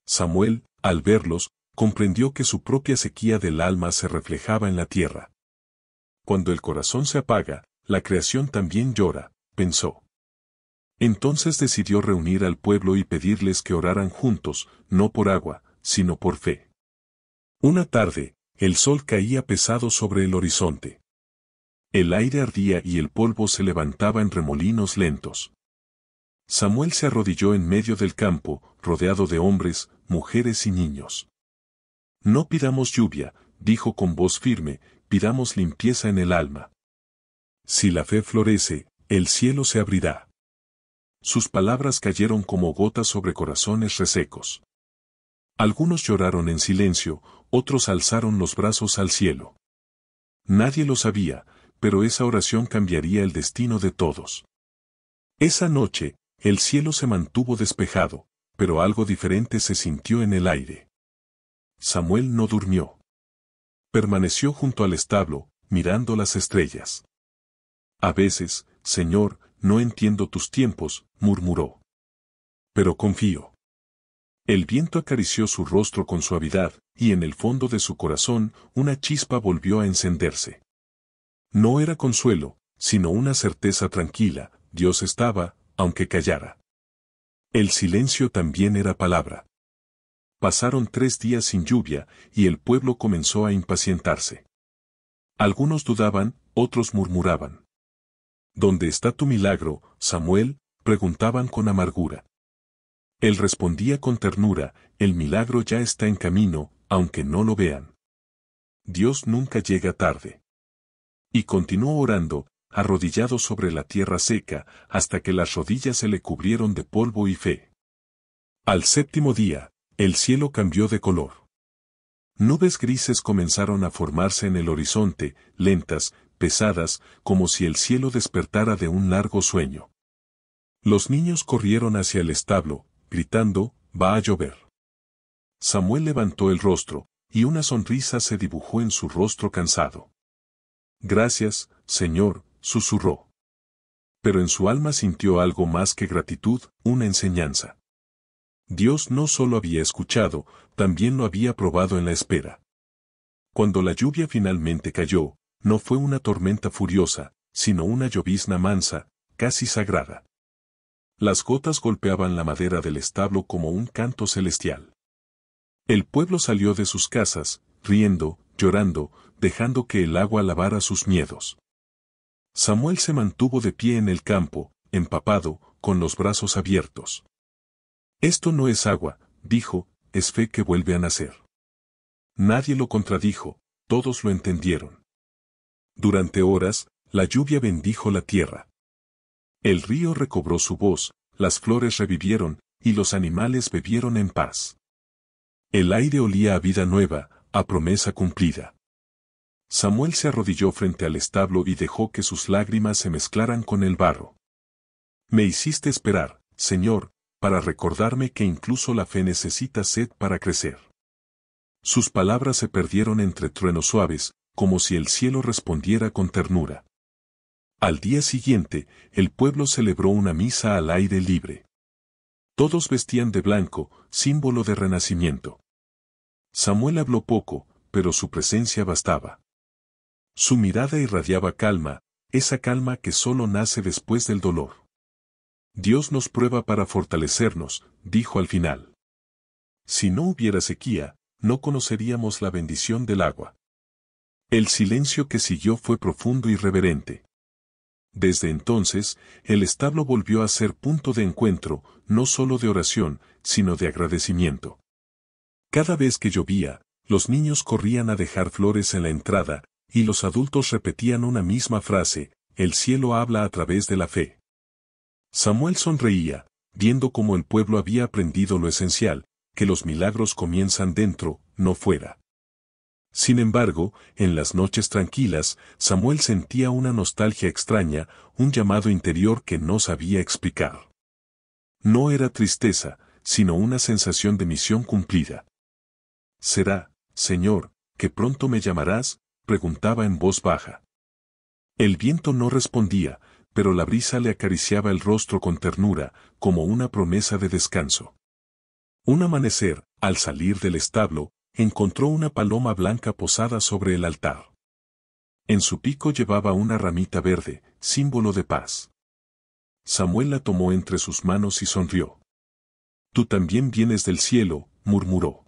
Samuel, al verlos, comprendió que su propia sequía del alma se reflejaba en la tierra. Cuando el corazón se apaga, la creación también llora, pensó. Entonces decidió reunir al pueblo y pedirles que oraran juntos, no por agua, sino por fe. Una tarde, el sol caía pesado sobre el horizonte. El aire ardía y el polvo se levantaba en remolinos lentos. Samuel se arrodilló en medio del campo, rodeado de hombres, mujeres y niños. No pidamos lluvia, dijo con voz firme, pidamos limpieza en el alma. Si la fe florece, el cielo se abrirá. Sus palabras cayeron como gotas sobre corazones resecos. Algunos lloraron en silencio, otros alzaron los brazos al cielo. Nadie lo sabía, pero esa oración cambiaría el destino de todos. Esa noche, el cielo se mantuvo despejado, pero algo diferente se sintió en el aire. Samuel no durmió. Permaneció junto al establo, mirando las estrellas. A veces, Señor, no entiendo tus tiempos, murmuró. Pero confío. El viento acarició su rostro con suavidad, y en el fondo de su corazón, una chispa volvió a encenderse. No era consuelo, sino una certeza tranquila, Dios estaba, aunque callara. El silencio también era palabra. Pasaron 3 días sin lluvia, y el pueblo comenzó a impacientarse. Algunos dudaban, otros murmuraban. ¿Dónde está tu milagro, Samuel?, preguntaban con amargura. Él respondía con ternura, el milagro ya está en camino, aunque no lo vean. Dios nunca llega tarde. Y continuó orando, arrodillado sobre la tierra seca, hasta que las rodillas se le cubrieron de polvo y fe. Al séptimo día, el cielo cambió de color. Nubes grises comenzaron a formarse en el horizonte, lentas, pesadas, como si el cielo despertara de un largo sueño. Los niños corrieron hacia el establo, gritando, «Va a llover». Samuel levantó el rostro, y una sonrisa se dibujó en su rostro cansado. «Gracias, Señor», susurró. Pero en su alma sintió algo más que gratitud, una enseñanza. Dios no solo había escuchado, también lo había probado en la espera. Cuando la lluvia finalmente cayó, no fue una tormenta furiosa, sino una llovizna mansa, casi sagrada. Las gotas golpeaban la madera del establo como un canto celestial. El pueblo salió de sus casas, riendo, llorando, dejando que el agua lavara sus miedos. Samuel se mantuvo de pie en el campo, empapado, con los brazos abiertos. «Esto no es agua», dijo, «es fe que vuelve a nacer». Nadie lo contradijo, todos lo entendieron. Durante horas, la lluvia bendijo la tierra. El río recobró su voz, las flores revivieron, y los animales bebieron en paz. El aire olía a vida nueva, a promesa cumplida. Samuel se arrodilló frente al establo y dejó que sus lágrimas se mezclaran con el barro. «Me hiciste esperar, Señor, para recordarme que incluso la fe necesita sed para crecer». Sus palabras se perdieron entre truenos suaves, como si el cielo respondiera con ternura. Al día siguiente, el pueblo celebró una misa al aire libre. Todos vestían de blanco, símbolo de renacimiento. Samuel habló poco, pero su presencia bastaba. Su mirada irradiaba calma, esa calma que solo nace después del dolor. «Dios nos prueba para fortalecernos», dijo al final. «Si no hubiera sequía, no conoceríamos la bendición del agua». El silencio que siguió fue profundo y reverente. Desde entonces, el establo volvió a ser punto de encuentro, no solo de oración, sino de agradecimiento. Cada vez que llovía, los niños corrían a dejar flores en la entrada, y los adultos repetían una misma frase: «El cielo habla a través de la fe». Samuel sonreía, viendo cómo el pueblo había aprendido lo esencial, que los milagros comienzan dentro, no fuera. Sin embargo, en las noches tranquilas, Samuel sentía una nostalgia extraña, un llamado interior que no sabía explicar. No era tristeza, sino una sensación de misión cumplida. «¿Será, Señor, que pronto me llamarás?», preguntaba en voz baja. El viento no respondía, pero la brisa le acariciaba el rostro con ternura, como una promesa de descanso. Un amanecer, al salir del establo, encontró una paloma blanca posada sobre el altar. En su pico llevaba una ramita verde, símbolo de paz. Samuel la tomó entre sus manos y sonrió. «Tú también vienes del cielo», murmuró.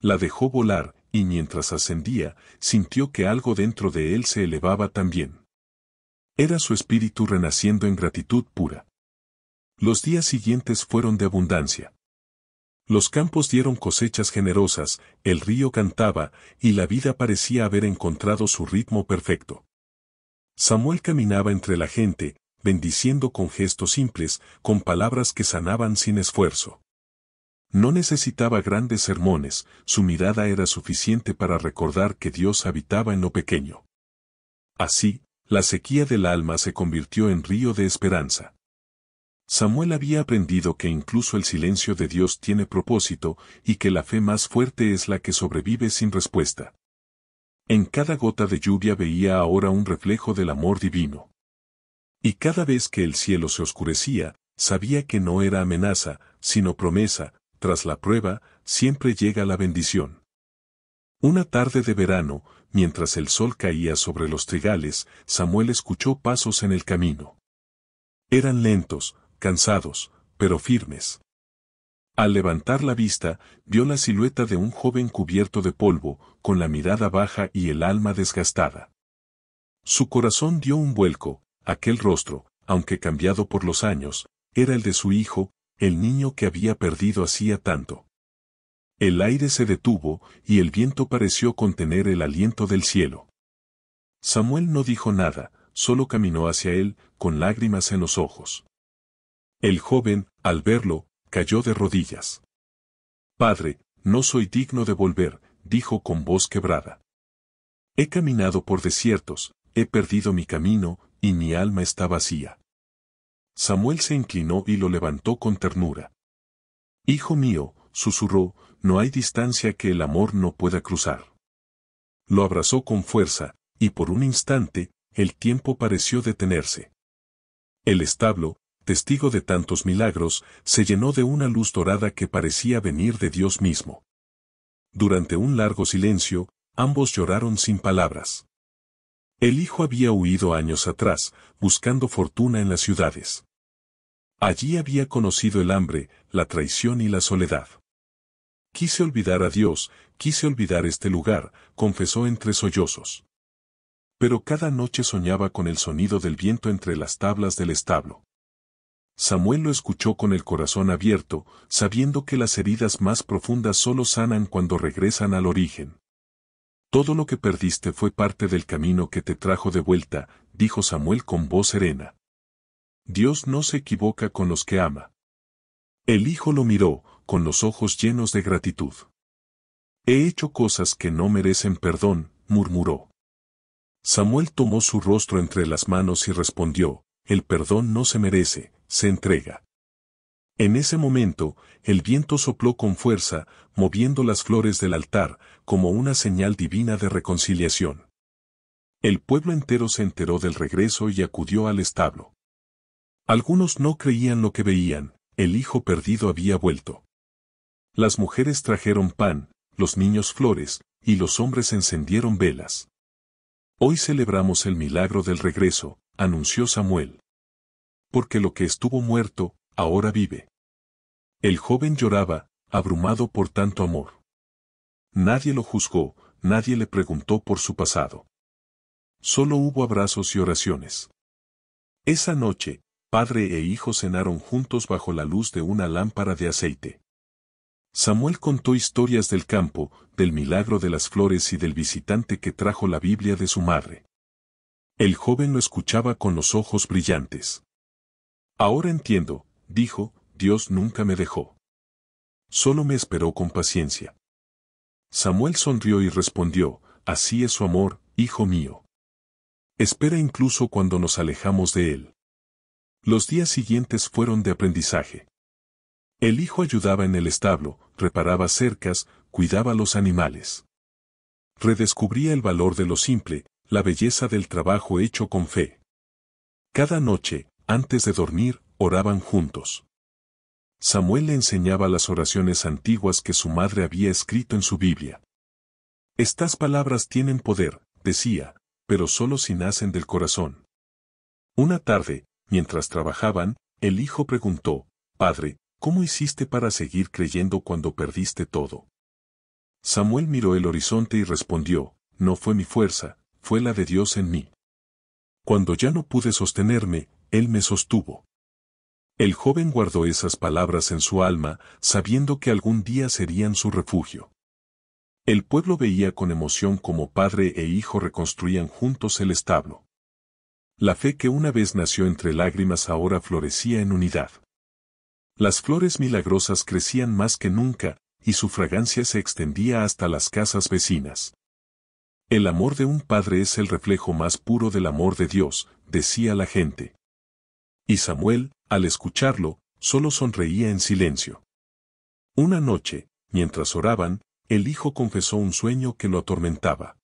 La dejó volar, y mientras ascendía, sintió que algo dentro de él se elevaba también. Era su espíritu renaciendo en gratitud pura. Los días siguientes fueron de abundancia. Los campos dieron cosechas generosas, el río cantaba, y la vida parecía haber encontrado su ritmo perfecto. Samuel caminaba entre la gente, bendiciendo con gestos simples, con palabras que sanaban sin esfuerzo. No necesitaba grandes sermones, su mirada era suficiente para recordar que Dios habitaba en lo pequeño. Así, la sequía del alma se convirtió en río de esperanza. Samuel había aprendido que incluso el silencio de Dios tiene propósito, y que la fe más fuerte es la que sobrevive sin respuesta. En cada gota de lluvia veía ahora un reflejo del amor divino. Y cada vez que el cielo se oscurecía, sabía que no era amenaza, sino promesa: tras la prueba, siempre llega la bendición. Una tarde de verano, mientras el sol caía sobre los trigales, Samuel escuchó pasos en el camino. Eran lentos, cansados, pero firmes. Al levantar la vista, vio la silueta de un joven cubierto de polvo, con la mirada baja y el alma desgastada. Su corazón dio un vuelco, aquel rostro, aunque cambiado por los años, era el de su hijo, el niño que había perdido hacía tanto. El aire se detuvo, y el viento pareció contener el aliento del cielo. Samuel no dijo nada, solo caminó hacia él, con lágrimas en los ojos. El joven, al verlo, cayó de rodillas. Padre, no soy digno de volver, dijo con voz quebrada. He caminado por desiertos, he perdido mi camino, y mi alma está vacía. Samuel se inclinó y lo levantó con ternura. Hijo mío, susurró, no hay distancia que el amor no pueda cruzar. Lo abrazó con fuerza, y por un instante, el tiempo pareció detenerse. El establo, testigo de tantos milagros, se llenó de una luz dorada que parecía venir de Dios mismo. Durante un largo silencio, ambos lloraron sin palabras. El hijo había huido años atrás, buscando fortuna en las ciudades. Allí había conocido el hambre, la traición y la soledad. Quise olvidar a Dios, quise olvidar este lugar, confesó entre sollozos. Pero cada noche soñaba con el sonido del viento entre las tablas del establo. Samuel lo escuchó con el corazón abierto, sabiendo que las heridas más profundas solo sanan cuando regresan al origen. Todo lo que perdiste fue parte del camino que te trajo de vuelta, dijo Samuel con voz serena. Dios no se equivoca con los que ama. El hijo lo miró, con los ojos llenos de gratitud. He hecho cosas que no merecen perdón, murmuró. Samuel tomó su rostro entre las manos y respondió, el perdón no se merece, se entrega. En ese momento, el viento sopló con fuerza, moviendo las flores del altar, como una señal divina de reconciliación. El pueblo entero se enteró del regreso y acudió al establo. Algunos no creían lo que veían, el hijo perdido había vuelto. Las mujeres trajeron pan, los niños flores, y los hombres encendieron velas. Hoy celebramos el milagro del regreso, anunció Samuel. Porque lo que estuvo muerto, ahora vive. El joven lloraba, abrumado por tanto amor. Nadie lo juzgó, nadie le preguntó por su pasado. Solo hubo abrazos y oraciones. Esa noche, padre e hijo cenaron juntos bajo la luz de una lámpara de aceite. Samuel contó historias del campo, del milagro de las flores y del visitante que trajo la Biblia de su madre. El joven lo escuchaba con los ojos brillantes. Ahora entiendo, dijo, Dios nunca me dejó. Solo me esperó con paciencia. Samuel sonrió y respondió, así es su amor, hijo mío. Espera incluso cuando nos alejamos de él. Los días siguientes fueron de aprendizaje. El hijo ayudaba en el establo, reparaba cercas, cuidaba a los animales. Redescubría el valor de lo simple, la belleza del trabajo hecho con fe. Cada noche, antes de dormir, oraban juntos. Samuel le enseñaba las oraciones antiguas que su madre había escrito en su Biblia. Estas palabras tienen poder, decía, pero solo si nacen del corazón. Una tarde, mientras trabajaban, el hijo preguntó, Padre, ¿cómo hiciste para seguir creyendo cuando perdiste todo? Samuel miró el horizonte y respondió, no fue mi fuerza, fue la de Dios en mí. Cuando ya no pude sostenerme, Él me sostuvo. El joven guardó esas palabras en su alma, sabiendo que algún día serían su refugio. El pueblo veía con emoción cómo padre e hijo reconstruían juntos el establo. La fe que una vez nació entre lágrimas ahora florecía en unidad. Las flores milagrosas crecían más que nunca, y su fragancia se extendía hasta las casas vecinas. El amor de un padre es el reflejo más puro del amor de Dios, decía la gente. Y Samuel, al escucharlo, solo sonreía en silencio. Una noche, mientras oraban, el hijo confesó un sueño que lo atormentaba.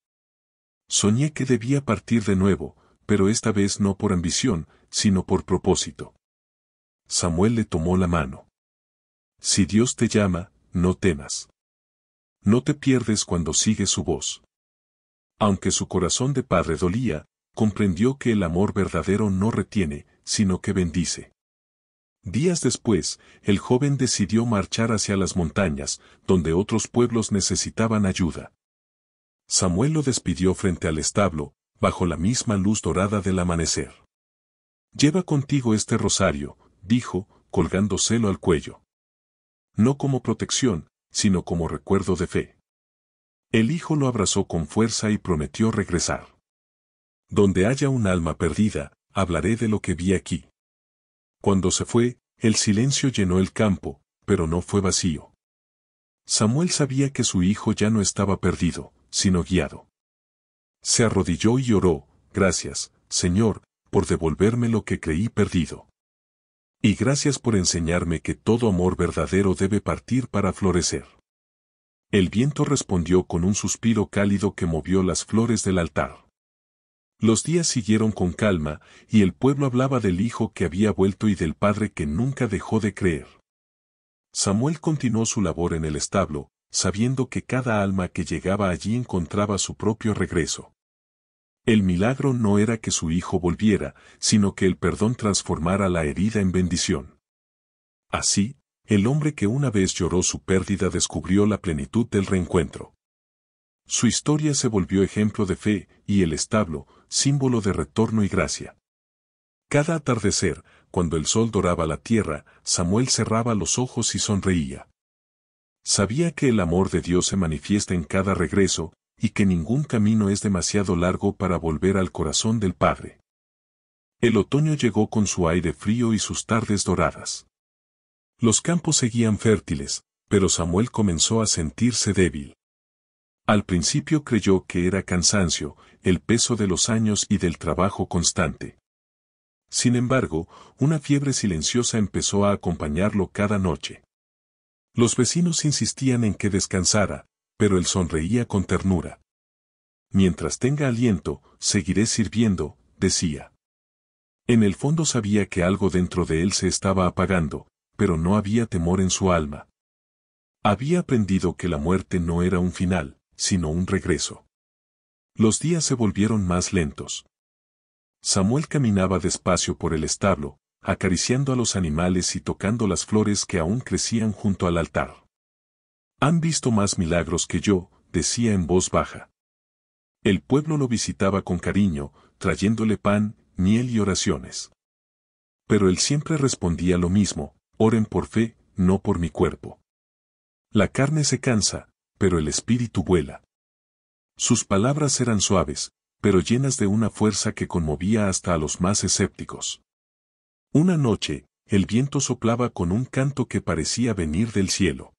Soñé que debía partir de nuevo, pero esta vez no por ambición, sino por propósito. Samuel le tomó la mano. Si Dios te llama, no temas. No te pierdes cuando sigues su voz. Aunque su corazón de padre dolía, comprendió que el amor verdadero no retiene, sino que bendice. Días después, el joven decidió marchar hacia las montañas, donde otros pueblos necesitaban ayuda. Samuel lo despidió frente al establo, bajo la misma luz dorada del amanecer. Lleva contigo este rosario, dijo, colgándoselo al cuello. No como protección, sino como recuerdo de fe. El hijo lo abrazó con fuerza y prometió regresar. Donde haya un alma perdida, hablaré de lo que vi aquí. Cuando se fue, el silencio llenó el campo, pero no fue vacío. Samuel sabía que su hijo ya no estaba perdido, sino guiado. Se arrodilló y oró: gracias, Señor, por devolverme lo que creí perdido. Y gracias por enseñarme que todo amor verdadero debe partir para florecer. El viento respondió con un suspiro cálido que movió las flores del altar. Los días siguieron con calma, y el pueblo hablaba del hijo que había vuelto y del padre que nunca dejó de creer. Samuel continuó su labor en el establo, sabiendo que cada alma que llegaba allí encontraba su propio regreso. El milagro no era que su hijo volviera, sino que el perdón transformara la herida en bendición. Así, el hombre que una vez lloró su pérdida descubrió la plenitud del reencuentro. Su historia se volvió ejemplo de fe, y el establo, símbolo de retorno y gracia. Cada atardecer, cuando el sol doraba la tierra, Samuel cerraba los ojos y sonreía. Sabía que el amor de Dios se manifiesta en cada regreso, y que ningún camino es demasiado largo para volver al corazón del Padre. El otoño llegó con su aire frío y sus tardes doradas. Los campos seguían fértiles, pero Samuel comenzó a sentirse débil. Al principio creyó que era cansancio, el peso de los años y del trabajo constante. Sin embargo, una fiebre silenciosa empezó a acompañarlo cada noche. Los vecinos insistían en que descansara, pero él sonreía con ternura. Mientras tenga aliento, seguiré sirviendo, decía. En el fondo sabía que algo dentro de él se estaba apagando, pero no había temor en su alma. Había aprendido que la muerte no era un final, sino un regreso. Los días se volvieron más lentos. Samuel caminaba despacio por el establo, acariciando a los animales y tocando las flores que aún crecían junto al altar. Han visto más milagros que yo, decía en voz baja. El pueblo lo visitaba con cariño, trayéndole pan, miel y oraciones. Pero él siempre respondía lo mismo: oren por fe, no por mi cuerpo. La carne se cansa, pero el espíritu vuela. Sus palabras eran suaves, pero llenas de una fuerza que conmovía hasta a los más escépticos. Una noche, el viento soplaba con un canto que parecía venir del cielo.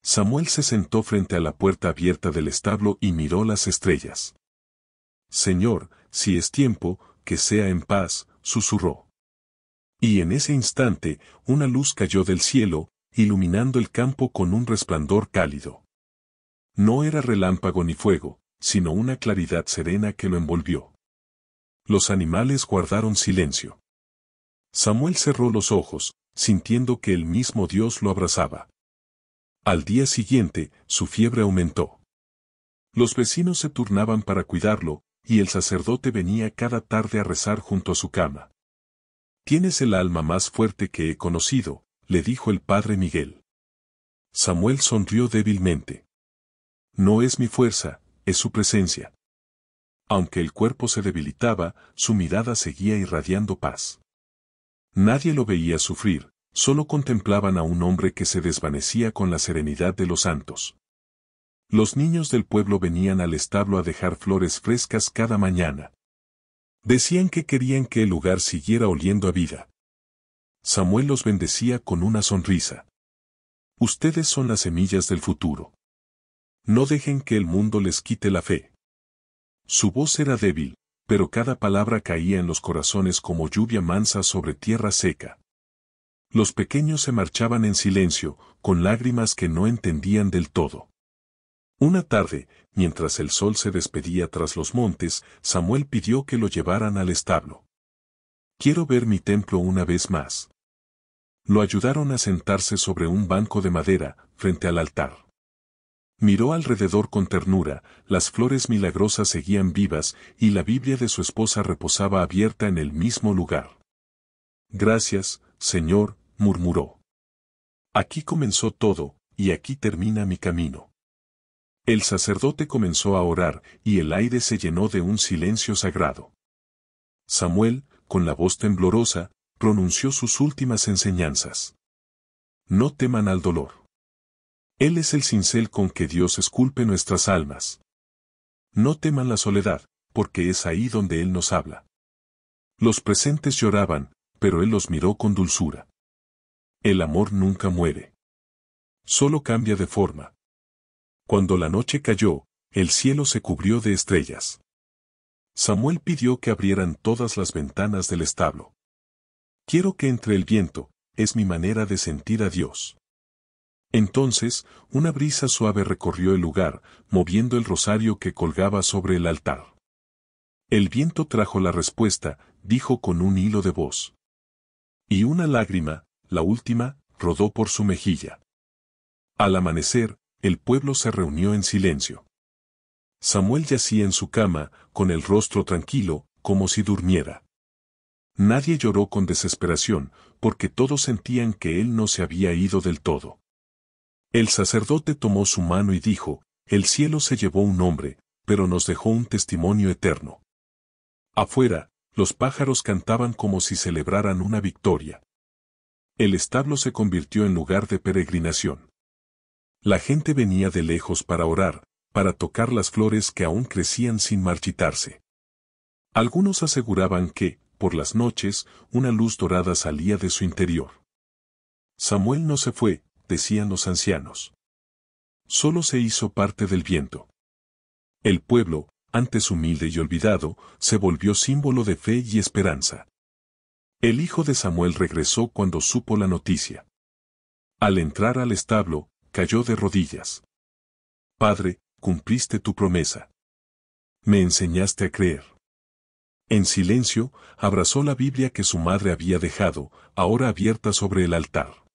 Samuel se sentó frente a la puerta abierta del establo y miró las estrellas. Señor, si es tiempo, que sea en paz, susurró. Y en ese instante, una luz cayó del cielo, iluminando el campo con un resplandor cálido. No era relámpago ni fuego, sino una claridad serena que lo envolvió. Los animales guardaron silencio. Samuel cerró los ojos, sintiendo que el mismo Dios lo abrazaba. Al día siguiente, su fiebre aumentó. Los vecinos se turnaban para cuidarlo, y el sacerdote venía cada tarde a rezar junto a su cama. «Tienes el alma más fuerte que he conocido», le dijo el padre Miguel. Samuel sonrió débilmente. «No es mi fuerza, es su presencia». Aunque el cuerpo se debilitaba, su mirada seguía irradiando paz. Nadie lo veía sufrir, solo contemplaban a un hombre que se desvanecía con la serenidad de los santos. Los niños del pueblo venían al establo a dejar flores frescas cada mañana. Decían que querían que el lugar siguiera oliendo a vida. Samuel los bendecía con una sonrisa. Ustedes son las semillas del futuro. No dejen que el mundo les quite la fe. Su voz era débil, pero cada palabra caía en los corazones como lluvia mansa sobre tierra seca. Los pequeños se marchaban en silencio, con lágrimas que no entendían del todo. Una tarde, mientras el sol se despedía tras los montes, Samuel pidió que lo llevaran al establo. «Quiero ver mi templo una vez más». Lo ayudaron a sentarse sobre un banco de madera, frente al altar. Miró alrededor con ternura, las flores milagrosas seguían vivas, y la Biblia de su esposa reposaba abierta en el mismo lugar. «Gracias, Señor», murmuró. «Aquí comenzó todo, y aquí termina mi camino». El sacerdote comenzó a orar, y el aire se llenó de un silencio sagrado. Samuel, con la voz temblorosa, pronunció sus últimas enseñanzas. «No teman al dolor. Él es el cincel con que Dios esculpe nuestras almas. No teman la soledad, porque es ahí donde Él nos habla». Los presentes lloraban, pero Él los miró con dulzura. «El amor nunca muere». Solo cambia de forma. Cuando la noche cayó, el cielo se cubrió de estrellas. Samuel pidió que abrieran todas las ventanas del establo. Quiero que entre el viento, es mi manera de sentir a Dios. Entonces, una brisa suave recorrió el lugar, moviendo el rosario que colgaba sobre el altar. El viento trajo la respuesta, dijo con un hilo de voz. Y una lágrima, la última, rodó por su mejilla. Al amanecer, el pueblo se reunió en silencio. Samuel yacía en su cama, con el rostro tranquilo, como si durmiera. Nadie lloró con desesperación, porque todos sentían que él no se había ido del todo. El sacerdote tomó su mano y dijo, el cielo se llevó un hombre, pero nos dejó un testimonio eterno. Afuera, los pájaros cantaban como si celebraran una victoria. El establo se convirtió en lugar de peregrinación. La gente venía de lejos para orar, para tocar las flores que aún crecían sin marchitarse. Algunos aseguraban que, por las noches, una luz dorada salía de su interior. Samuel no se fue, decían los ancianos. Solo se hizo parte del viento. El pueblo, antes humilde y olvidado, se volvió símbolo de fe y esperanza. El hijo de Samuel regresó cuando supo la noticia. Al entrar al establo, cayó de rodillas. Padre, cumpliste tu promesa. Me enseñaste a creer. En silencio, abrazó la Biblia que su madre había dejado, ahora abierta sobre el altar.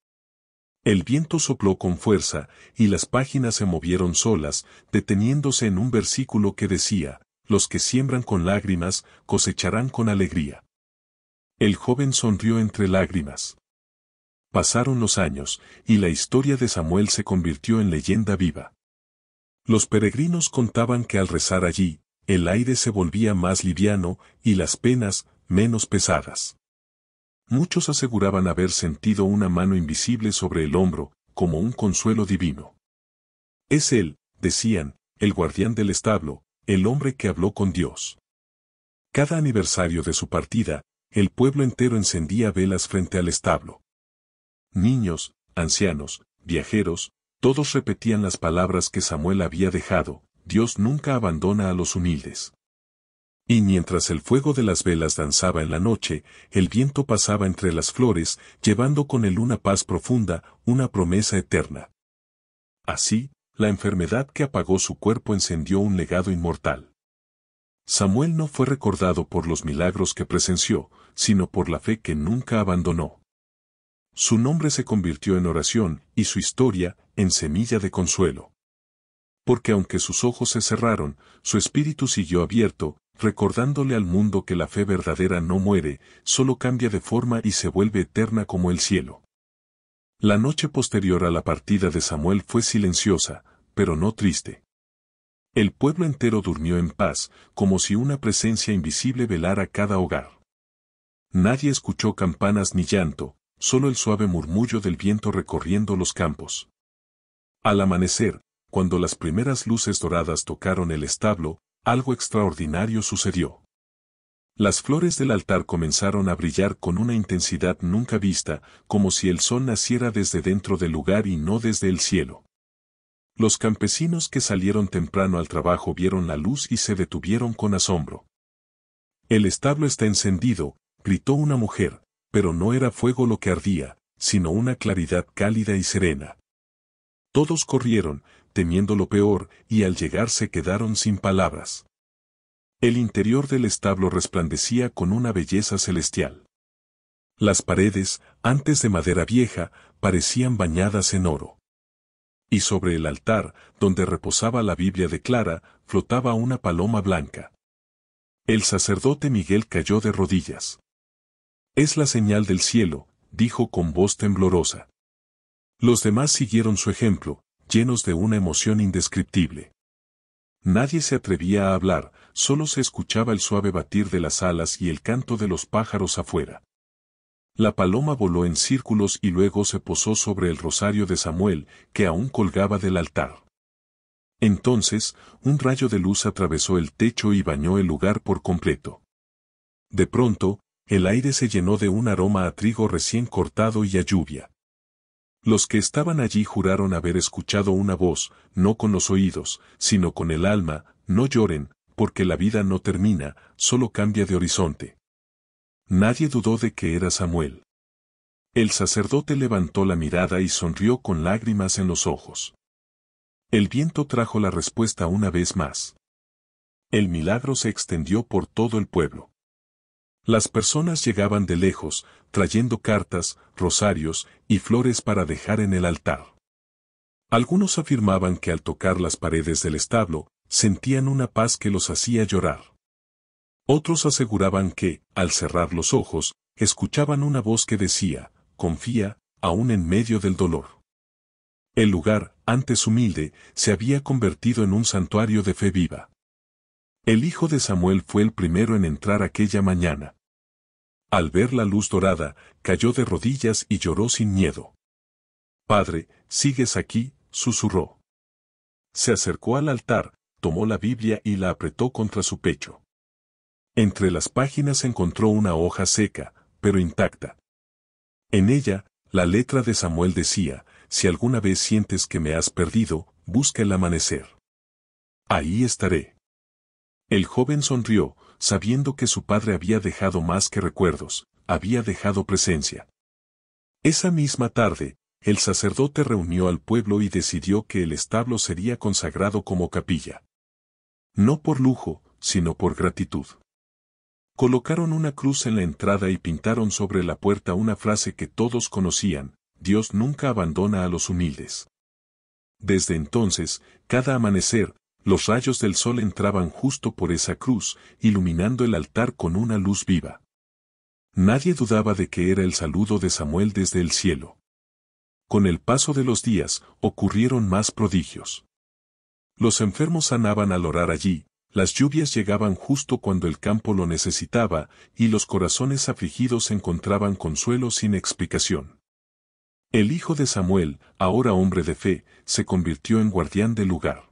El viento sopló con fuerza, y las páginas se movieron solas, deteniéndose en un versículo que decía, los que siembran con lágrimas, cosecharán con alegría. El joven sonrió entre lágrimas. Pasaron los años, y la historia de Samuel se convirtió en leyenda viva. Los peregrinos contaban que al rezar allí, el aire se volvía más liviano, y las penas, menos pesadas. Muchos aseguraban haber sentido una mano invisible sobre el hombro, como un consuelo divino. Es él, decían, el guardián del establo, el hombre que habló con Dios. Cada aniversario de su partida, el pueblo entero encendía velas frente al establo. Niños, ancianos, viajeros, todos repetían las palabras que Samuel había dejado, Dios nunca abandona a los humildes. Y mientras el fuego de las velas danzaba en la noche, el viento pasaba entre las flores, llevando con él una paz profunda, una promesa eterna. Así, la enfermedad que apagó su cuerpo encendió un legado inmortal. Samuel no fue recordado por los milagros que presenció, sino por la fe que nunca abandonó. Su nombre se convirtió en oración, y su historia, en semilla de consuelo. Porque aunque sus ojos se cerraron, su espíritu siguió abierto, recordándole al mundo que la fe verdadera no muere, solo cambia de forma y se vuelve eterna como el cielo. La noche posterior a la partida de Samuel fue silenciosa, pero no triste. El pueblo entero durmió en paz, como si una presencia invisible velara cada hogar. Nadie escuchó campanas ni llanto, solo el suave murmullo del viento recorriendo los campos. Al amanecer, cuando las primeras luces doradas tocaron el establo, algo extraordinario sucedió. Las flores del altar comenzaron a brillar con una intensidad nunca vista, como si el sol naciera desde dentro del lugar y no desde el cielo. Los campesinos que salieron temprano al trabajo vieron la luz y se detuvieron con asombro. El establo está encendido, gritó una mujer, pero no era fuego lo que ardía, sino una claridad cálida y serena. Todos corrieron, temiendo lo peor, y al llegar se quedaron sin palabras. El interior del establo resplandecía con una belleza celestial. Las paredes, antes de madera vieja, parecían bañadas en oro. Y sobre el altar, donde reposaba la Biblia de Clara, flotaba una paloma blanca. El sacerdote Miguel cayó de rodillas. Es la señal del cielo, dijo con voz temblorosa. Los demás siguieron su ejemplo, llenos de una emoción indescriptible. Nadie se atrevía a hablar, solo se escuchaba el suave batir de las alas y el canto de los pájaros afuera. La paloma voló en círculos y luego se posó sobre el rosario de Samuel, que aún colgaba del altar. Entonces, un rayo de luz atravesó el techo y bañó el lugar por completo. De pronto, el aire se llenó de un aroma a trigo recién cortado y a lluvia. Los que estaban allí juraron haber escuchado una voz, no con los oídos, sino con el alma: no lloren, porque la vida no termina, solo cambia de horizonte. Nadie dudó de que era Samuel. El sacerdote levantó la mirada y sonrió con lágrimas en los ojos. El viento trajo la respuesta una vez más. El milagro se extendió por todo el pueblo. Las personas llegaban de lejos, trayendo cartas, rosarios y flores para dejar en el altar. Algunos afirmaban que al tocar las paredes del establo, sentían una paz que los hacía llorar. Otros aseguraban que, al cerrar los ojos, escuchaban una voz que decía: confía, aún en medio del dolor. El lugar, antes humilde, se había convertido en un santuario de fe viva. El hijo de Samuel fue el primero en entrar aquella mañana. Al ver la luz dorada, cayó de rodillas y lloró sin miedo. «Padre, ¿sigues aquí?», susurró. Se acercó al altar, tomó la Biblia y la apretó contra su pecho. Entre las páginas encontró una hoja seca, pero intacta. En ella, la letra de Samuel decía: si alguna vez sientes que me has perdido, busca el amanecer. Ahí estaré. El joven sonrió, sabiendo que su padre había dejado más que recuerdos, había dejado presencia. Esa misma tarde, el sacerdote reunió al pueblo y decidió que el establo sería consagrado como capilla. No por lujo, sino por gratitud. Colocaron una cruz en la entrada y pintaron sobre la puerta una frase que todos conocían: Dios nunca abandona a los humildes. Desde entonces, cada amanecer, los rayos del sol entraban justo por esa cruz, iluminando el altar con una luz viva. Nadie dudaba de que era el saludo de Samuel desde el cielo. Con el paso de los días, ocurrieron más prodigios. Los enfermos sanaban al orar allí, las lluvias llegaban justo cuando el campo lo necesitaba, y los corazones afligidos encontraban consuelo sin explicación. El hijo de Samuel, ahora hombre de fe, se convirtió en guardián del lugar.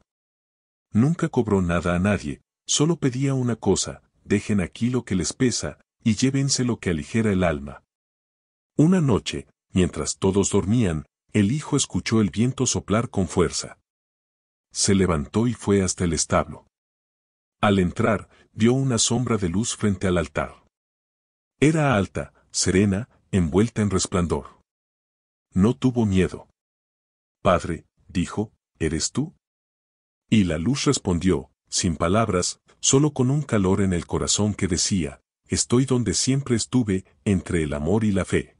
Nunca cobró nada a nadie, solo pedía una cosa: dejen aquí lo que les pesa, y llévense lo que aligera el alma. Una noche, mientras todos dormían, el hijo escuchó el viento soplar con fuerza. Se levantó y fue hasta el establo. Al entrar, vio una sombra de luz frente al altar. Era alta, serena, envuelta en resplandor. No tuvo miedo. «Padre», dijo, «¿eres tú?». Y la luz respondió, sin palabras, solo con un calor en el corazón que decía: estoy donde siempre estuve, entre el amor y la fe.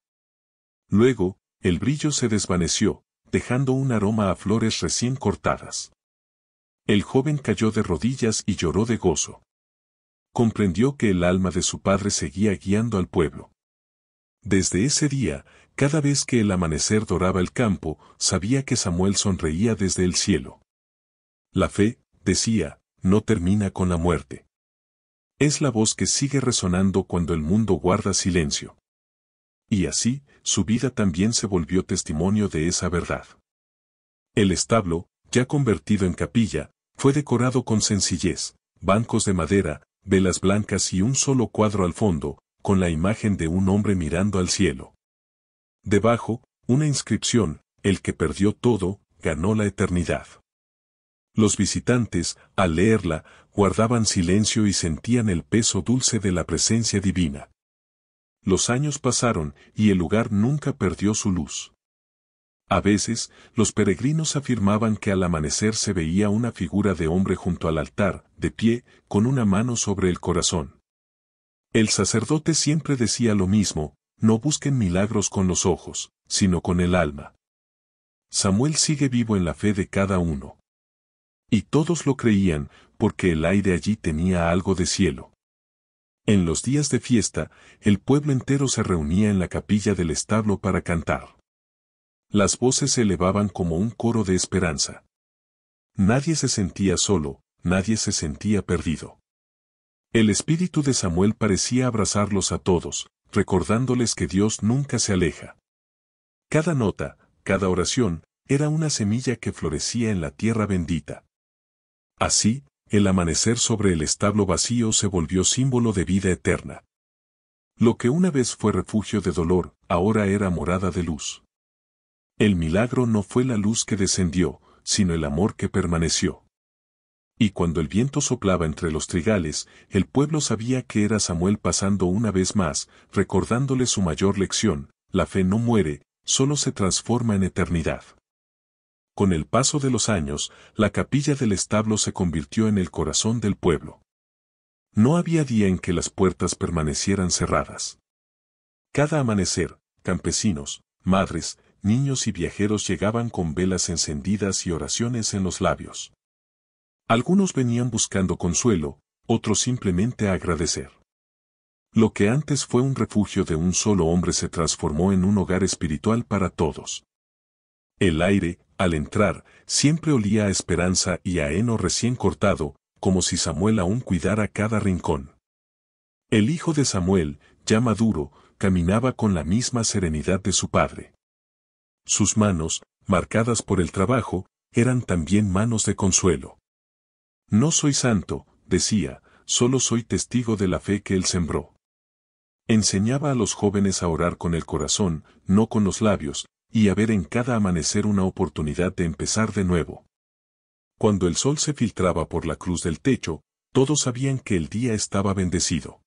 Luego, el brillo se desvaneció, dejando un aroma a flores recién cortadas. El joven cayó de rodillas y lloró de gozo. Comprendió que el alma de su padre seguía guiando al pueblo. Desde ese día, cada vez que el amanecer doraba el campo, sabía que Samuel sonreía desde el cielo. La fe, decía, no termina con la muerte. Es la voz que sigue resonando cuando el mundo guarda silencio. Y así, su vida también se volvió testimonio de esa verdad. El establo, ya convertido en capilla, fue decorado con sencillez: bancos de madera, velas blancas y un solo cuadro al fondo, con la imagen de un hombre mirando al cielo. Debajo, una inscripción: el que perdió todo, ganó la eternidad. Los visitantes, al leerla, guardaban silencio y sentían el peso dulce de la presencia divina. Los años pasaron y el lugar nunca perdió su luz. A veces, los peregrinos afirmaban que al amanecer se veía una figura de hombre junto al altar, de pie, con una mano sobre el corazón. El sacerdote siempre decía lo mismo: no busquen milagros con los ojos, sino con el alma. Samuel sigue vivo en la fe de cada uno. Y todos lo creían, porque el aire allí tenía algo de cielo. En los días de fiesta, el pueblo entero se reunía en la capilla del establo para cantar. Las voces se elevaban como un coro de esperanza. Nadie se sentía solo, nadie se sentía perdido. El espíritu de Samuel parecía abrazarlos a todos, recordándoles que Dios nunca se aleja. Cada nota, cada oración, era una semilla que florecía en la tierra bendita. Así, el amanecer sobre el establo vacío se volvió símbolo de vida eterna. Lo que una vez fue refugio de dolor, ahora era morada de luz. El milagro no fue la luz que descendió, sino el amor que permaneció. Y cuando el viento soplaba entre los trigales, el pueblo sabía que era Samuel pasando una vez más, recordándole su mayor lección: la fe no muere, solo se transforma en eternidad. Con el paso de los años, la capilla del establo se convirtió en el corazón del pueblo. No había día en que las puertas permanecieran cerradas. Cada amanecer, campesinos, madres, niños y viajeros llegaban con velas encendidas y oraciones en los labios. Algunos venían buscando consuelo, otros simplemente a agradecer. Lo que antes fue un refugio de un solo hombre se transformó en un hogar espiritual para todos. El aire, al entrar, siempre olía a esperanza y a heno recién cortado, como si Samuel aún cuidara cada rincón. El hijo de Samuel, ya maduro, caminaba con la misma serenidad de su padre. Sus manos, marcadas por el trabajo, eran también manos de consuelo. No soy santo, decía, solo soy testigo de la fe que él sembró. Enseñaba a los jóvenes a orar con el corazón, no con los labios, y a ver en cada amanecer una oportunidad de empezar de nuevo. Cuando el sol se filtraba por la cruz del techo, todos sabían que el día estaba bendecido.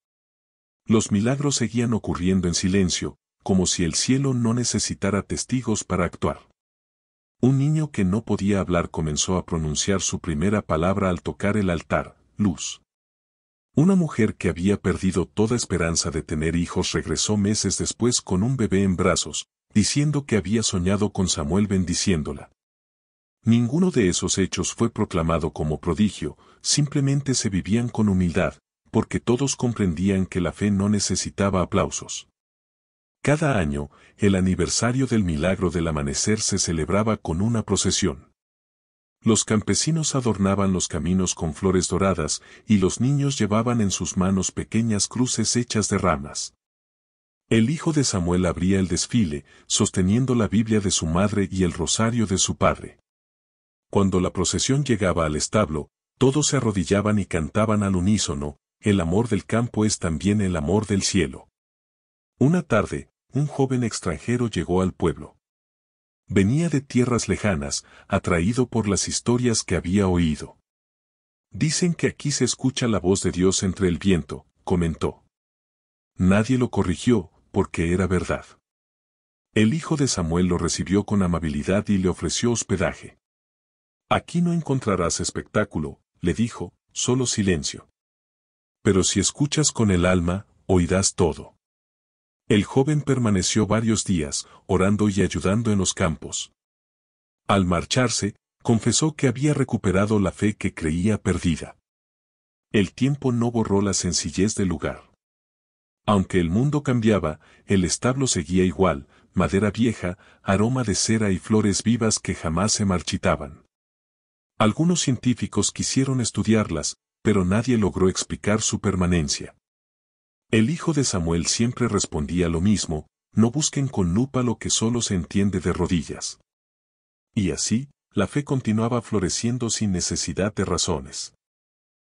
Los milagros seguían ocurriendo en silencio, como si el cielo no necesitara testigos para actuar. Un niño que no podía hablar comenzó a pronunciar su primera palabra al tocar el altar: luz. Una mujer que había perdido toda esperanza de tener hijos regresó meses después con un bebé en brazos, diciendo que había soñado con Samuel bendiciéndola. Ninguno de esos hechos fue proclamado como prodigio, simplemente se vivían con humildad, porque todos comprendían que la fe no necesitaba aplausos. Cada año, el aniversario del milagro del amanecer se celebraba con una procesión. Los campesinos adornaban los caminos con flores doradas, y los niños llevaban en sus manos pequeñas cruces hechas de ramas. El hijo de Samuel abría el desfile, sosteniendo la Biblia de su madre y el rosario de su padre. Cuando la procesión llegaba al establo, todos se arrodillaban y cantaban al unísono: el amor del campo es también el amor del cielo. Una tarde, un joven extranjero llegó al pueblo. Venía de tierras lejanas, atraído por las historias que había oído. Dicen que aquí se escucha la voz de Dios entre el viento, comentó. Nadie lo corrigió, porque era verdad. El hijo de Samuel lo recibió con amabilidad y le ofreció hospedaje. Aquí no encontrarás espectáculo, le dijo, solo silencio. Pero si escuchas con el alma, oirás todo. El joven permaneció varios días, orando y ayudando en los campos. Al marcharse, confesó que había recuperado la fe que creía perdida. El tiempo no borró la sencillez del lugar. Aunque el mundo cambiaba, el establo seguía igual: madera vieja, aroma de cera y flores vivas que jamás se marchitaban. Algunos científicos quisieron estudiarlas, pero nadie logró explicar su permanencia. El hijo de Samuel siempre respondía lo mismo: no busquen con lupa lo que solo se entiende de rodillas. Y así, la fe continuaba floreciendo sin necesidad de razones.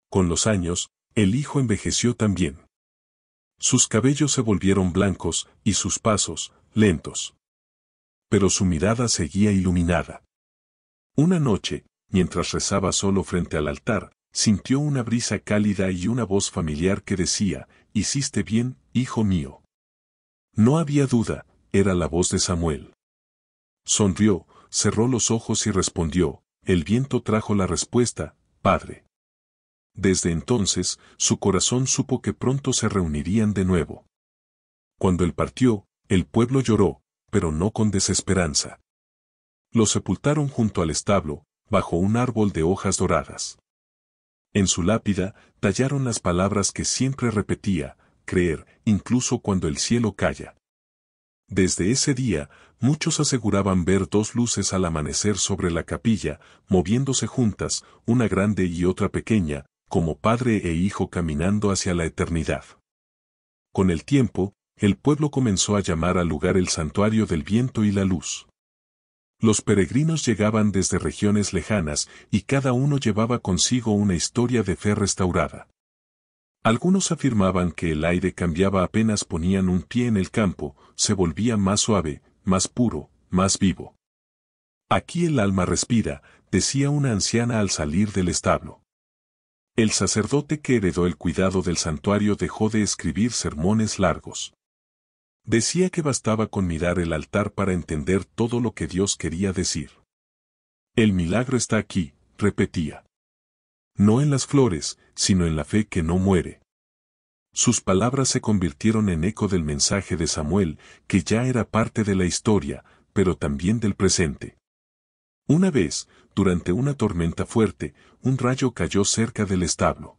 Con los años, el hijo envejeció también. Sus cabellos se volvieron blancos, y sus pasos, lentos. Pero su mirada seguía iluminada. Una noche, mientras rezaba solo frente al altar, sintió una brisa cálida y una voz familiar que decía: hiciste bien, hijo mío. No había duda, era la voz de Samuel. Sonrió, cerró los ojos y respondió: el viento trajo la respuesta, padre. Desde entonces, su corazón supo que pronto se reunirían de nuevo. Cuando él partió, el pueblo lloró, pero no con desesperanza. Lo sepultaron junto al establo, bajo un árbol de hojas doradas. En su lápida, tallaron las palabras que siempre repetía: creer, incluso cuando el cielo calla. Desde ese día, muchos aseguraban ver dos luces al amanecer sobre la capilla, moviéndose juntas, una grande y otra pequeña, como padre e hijo caminando hacia la eternidad. Con el tiempo, el pueblo comenzó a llamar al lugar el Santuario del Viento y la Luz. Los peregrinos llegaban desde regiones lejanas, y cada uno llevaba consigo una historia de fe restaurada. Algunos afirmaban que el aire cambiaba apenas ponían un pie en el campo: se volvía más suave, más puro, más vivo. Aquí el alma respira, decía una anciana al salir del establo. El sacerdote que heredó el cuidado del santuario dejó de escribir sermones largos. Decía que bastaba con mirar el altar para entender todo lo que Dios quería decir. El milagro está aquí, repetía. No en las flores, sino en la fe que no muere. Sus palabras se convirtieron en eco del mensaje de Samuel, que ya era parte de la historia, pero también del presente. Una vez, durante una tormenta fuerte, un rayo cayó cerca del establo.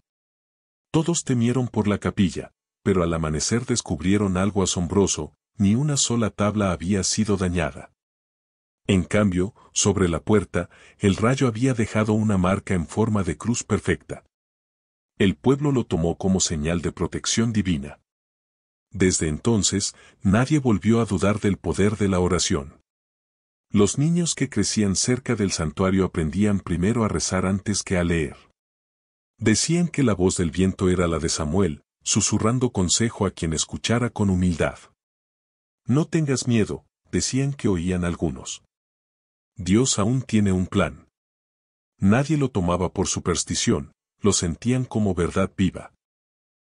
Todos temieron por la capilla, pero al amanecer descubrieron algo asombroso, ni una sola tabla había sido dañada. En cambio, sobre la puerta, el rayo había dejado una marca en forma de cruz perfecta. El pueblo lo tomó como señal de protección divina. Desde entonces, nadie volvió a dudar del poder de la oración. Los niños que crecían cerca del santuario aprendían primero a rezar antes que a leer. Decían que la voz del viento era la de Samuel, susurrando consejo a quien escuchara con humildad. No tengas miedo, decían que oían algunos. Dios aún tiene un plan. Nadie lo tomaba por superstición, lo sentían como verdad viva.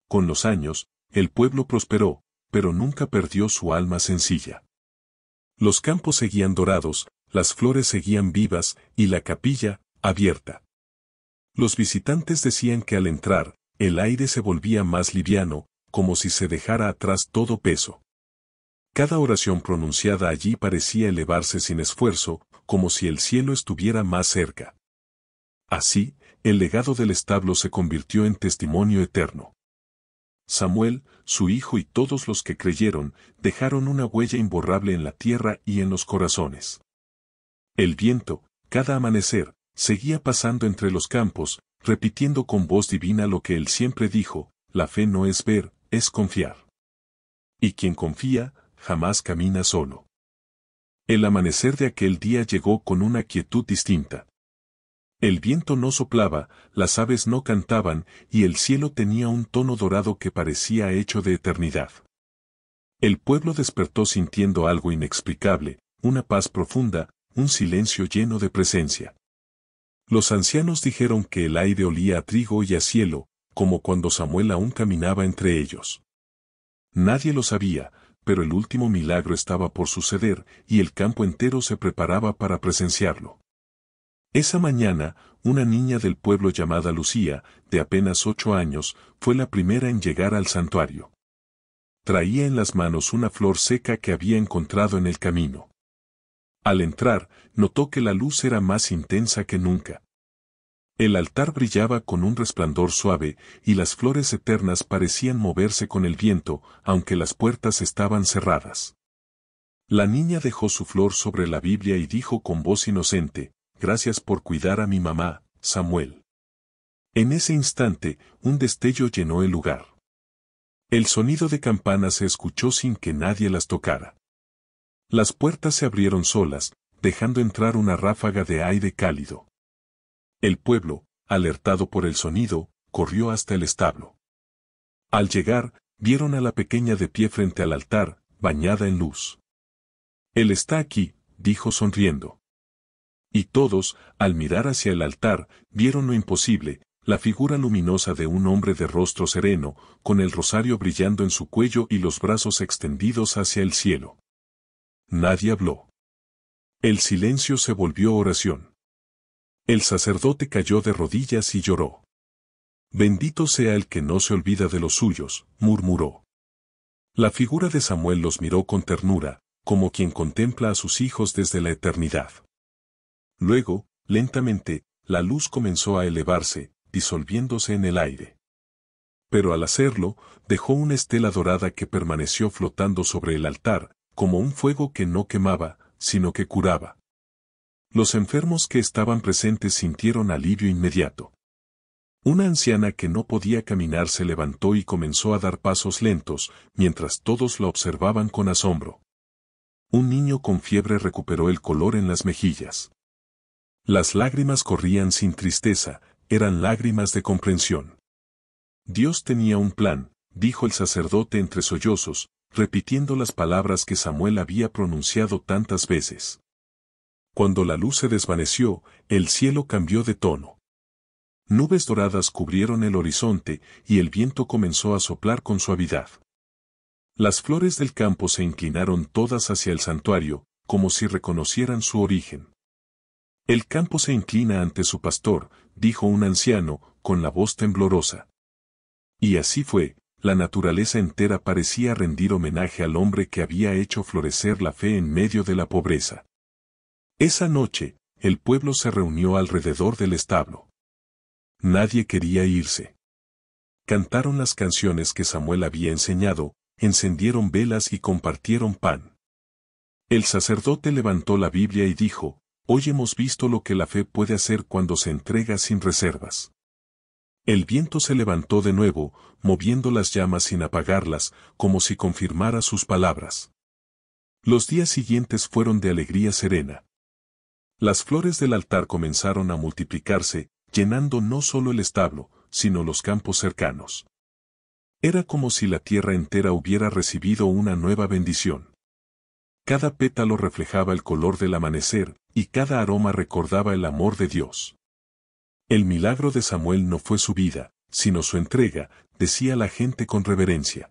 Con los años, el pueblo prosperó, pero nunca perdió su alma sencilla. Los campos seguían dorados, las flores seguían vivas y la capilla, abierta. Los visitantes decían que al entrar, el aire se volvía más liviano, como si se dejara atrás todo peso. Cada oración pronunciada allí parecía elevarse sin esfuerzo, como si el cielo estuviera más cerca. Así, el legado del establo se convirtió en testimonio eterno. Samuel, su hijo y todos los que creyeron, dejaron una huella imborrable en la tierra y en los corazones. El viento, cada amanecer, seguía pasando entre los campos, repitiendo con voz divina lo que él siempre dijo: la fe no es ver, es confiar. Y quien confía, jamás camina solo. El amanecer de aquel día llegó con una quietud distinta. El viento no soplaba, las aves no cantaban, y el cielo tenía un tono dorado que parecía hecho de eternidad. El pueblo despertó sintiendo algo inexplicable, una paz profunda, un silencio lleno de presencia. Los ancianos dijeron que el aire olía a trigo y a cielo, como cuando Samuel aún caminaba entre ellos. Nadie lo sabía, pero el último milagro estaba por suceder, y el campo entero se preparaba para presenciarlo. Esa mañana, una niña del pueblo llamada Lucía, de apenas 8 años, fue la primera en llegar al santuario. Traía en las manos una flor seca que había encontrado en el camino. Al entrar, notó que la luz era más intensa que nunca. El altar brillaba con un resplandor suave, y las flores eternas parecían moverse con el viento, aunque las puertas estaban cerradas. La niña dejó su flor sobre la Biblia y dijo con voz inocente: «Gracias por cuidar a mi mamá, Samuel». En ese instante, un destello llenó el lugar. El sonido de campanas se escuchó sin que nadie las tocara. Las puertas se abrieron solas, dejando entrar una ráfaga de aire cálido. El pueblo, alertado por el sonido, corrió hasta el establo. Al llegar, vieron a la pequeña de pie frente al altar, bañada en luz. «Él está aquí», dijo sonriendo. Y todos, al mirar hacia el altar, vieron lo imposible, la figura luminosa de un hombre de rostro sereno, con el rosario brillando en su cuello y los brazos extendidos hacia el cielo. Nadie habló. El silencio se volvió oración. El sacerdote cayó de rodillas y lloró. «Bendito sea el que no se olvida de los suyos», murmuró. La figura de Samuel los miró con ternura, como quien contempla a sus hijos desde la eternidad. Luego, lentamente, la luz comenzó a elevarse, disolviéndose en el aire. Pero al hacerlo, dejó una estela dorada que permaneció flotando sobre el altar, como un fuego que no quemaba, sino que curaba. Los enfermos que estaban presentes sintieron alivio inmediato. Una anciana que no podía caminar se levantó y comenzó a dar pasos lentos, mientras todos la observaban con asombro. Un niño con fiebre recuperó el color en las mejillas. Las lágrimas corrían sin tristeza, eran lágrimas de comprensión. Dios tenía un plan, dijo el sacerdote entre sollozos, repitiendo las palabras que Samuel había pronunciado tantas veces. Cuando la luz se desvaneció, el cielo cambió de tono. Nubes doradas cubrieron el horizonte y el viento comenzó a soplar con suavidad. Las flores del campo se inclinaron todas hacia el santuario, como si reconocieran su origen. El campo se inclina ante su pastor, dijo un anciano, con la voz temblorosa. Y así fue, la naturaleza entera parecía rendir homenaje al hombre que había hecho florecer la fe en medio de la pobreza. Esa noche, el pueblo se reunió alrededor del establo. Nadie quería irse. Cantaron las canciones que Samuel había enseñado, encendieron velas y compartieron pan. El sacerdote levantó la Biblia y dijo, hoy hemos visto lo que la fe puede hacer cuando se entrega sin reservas. El viento se levantó de nuevo, moviendo las llamas sin apagarlas, como si confirmara sus palabras. Los días siguientes fueron de alegría serena. Las flores del altar comenzaron a multiplicarse, llenando no solo el establo, sino los campos cercanos. Era como si la tierra entera hubiera recibido una nueva bendición. Cada pétalo reflejaba el color del amanecer, y cada aroma recordaba el amor de Dios. El milagro de Samuel no fue su vida, sino su entrega, decía la gente con reverencia.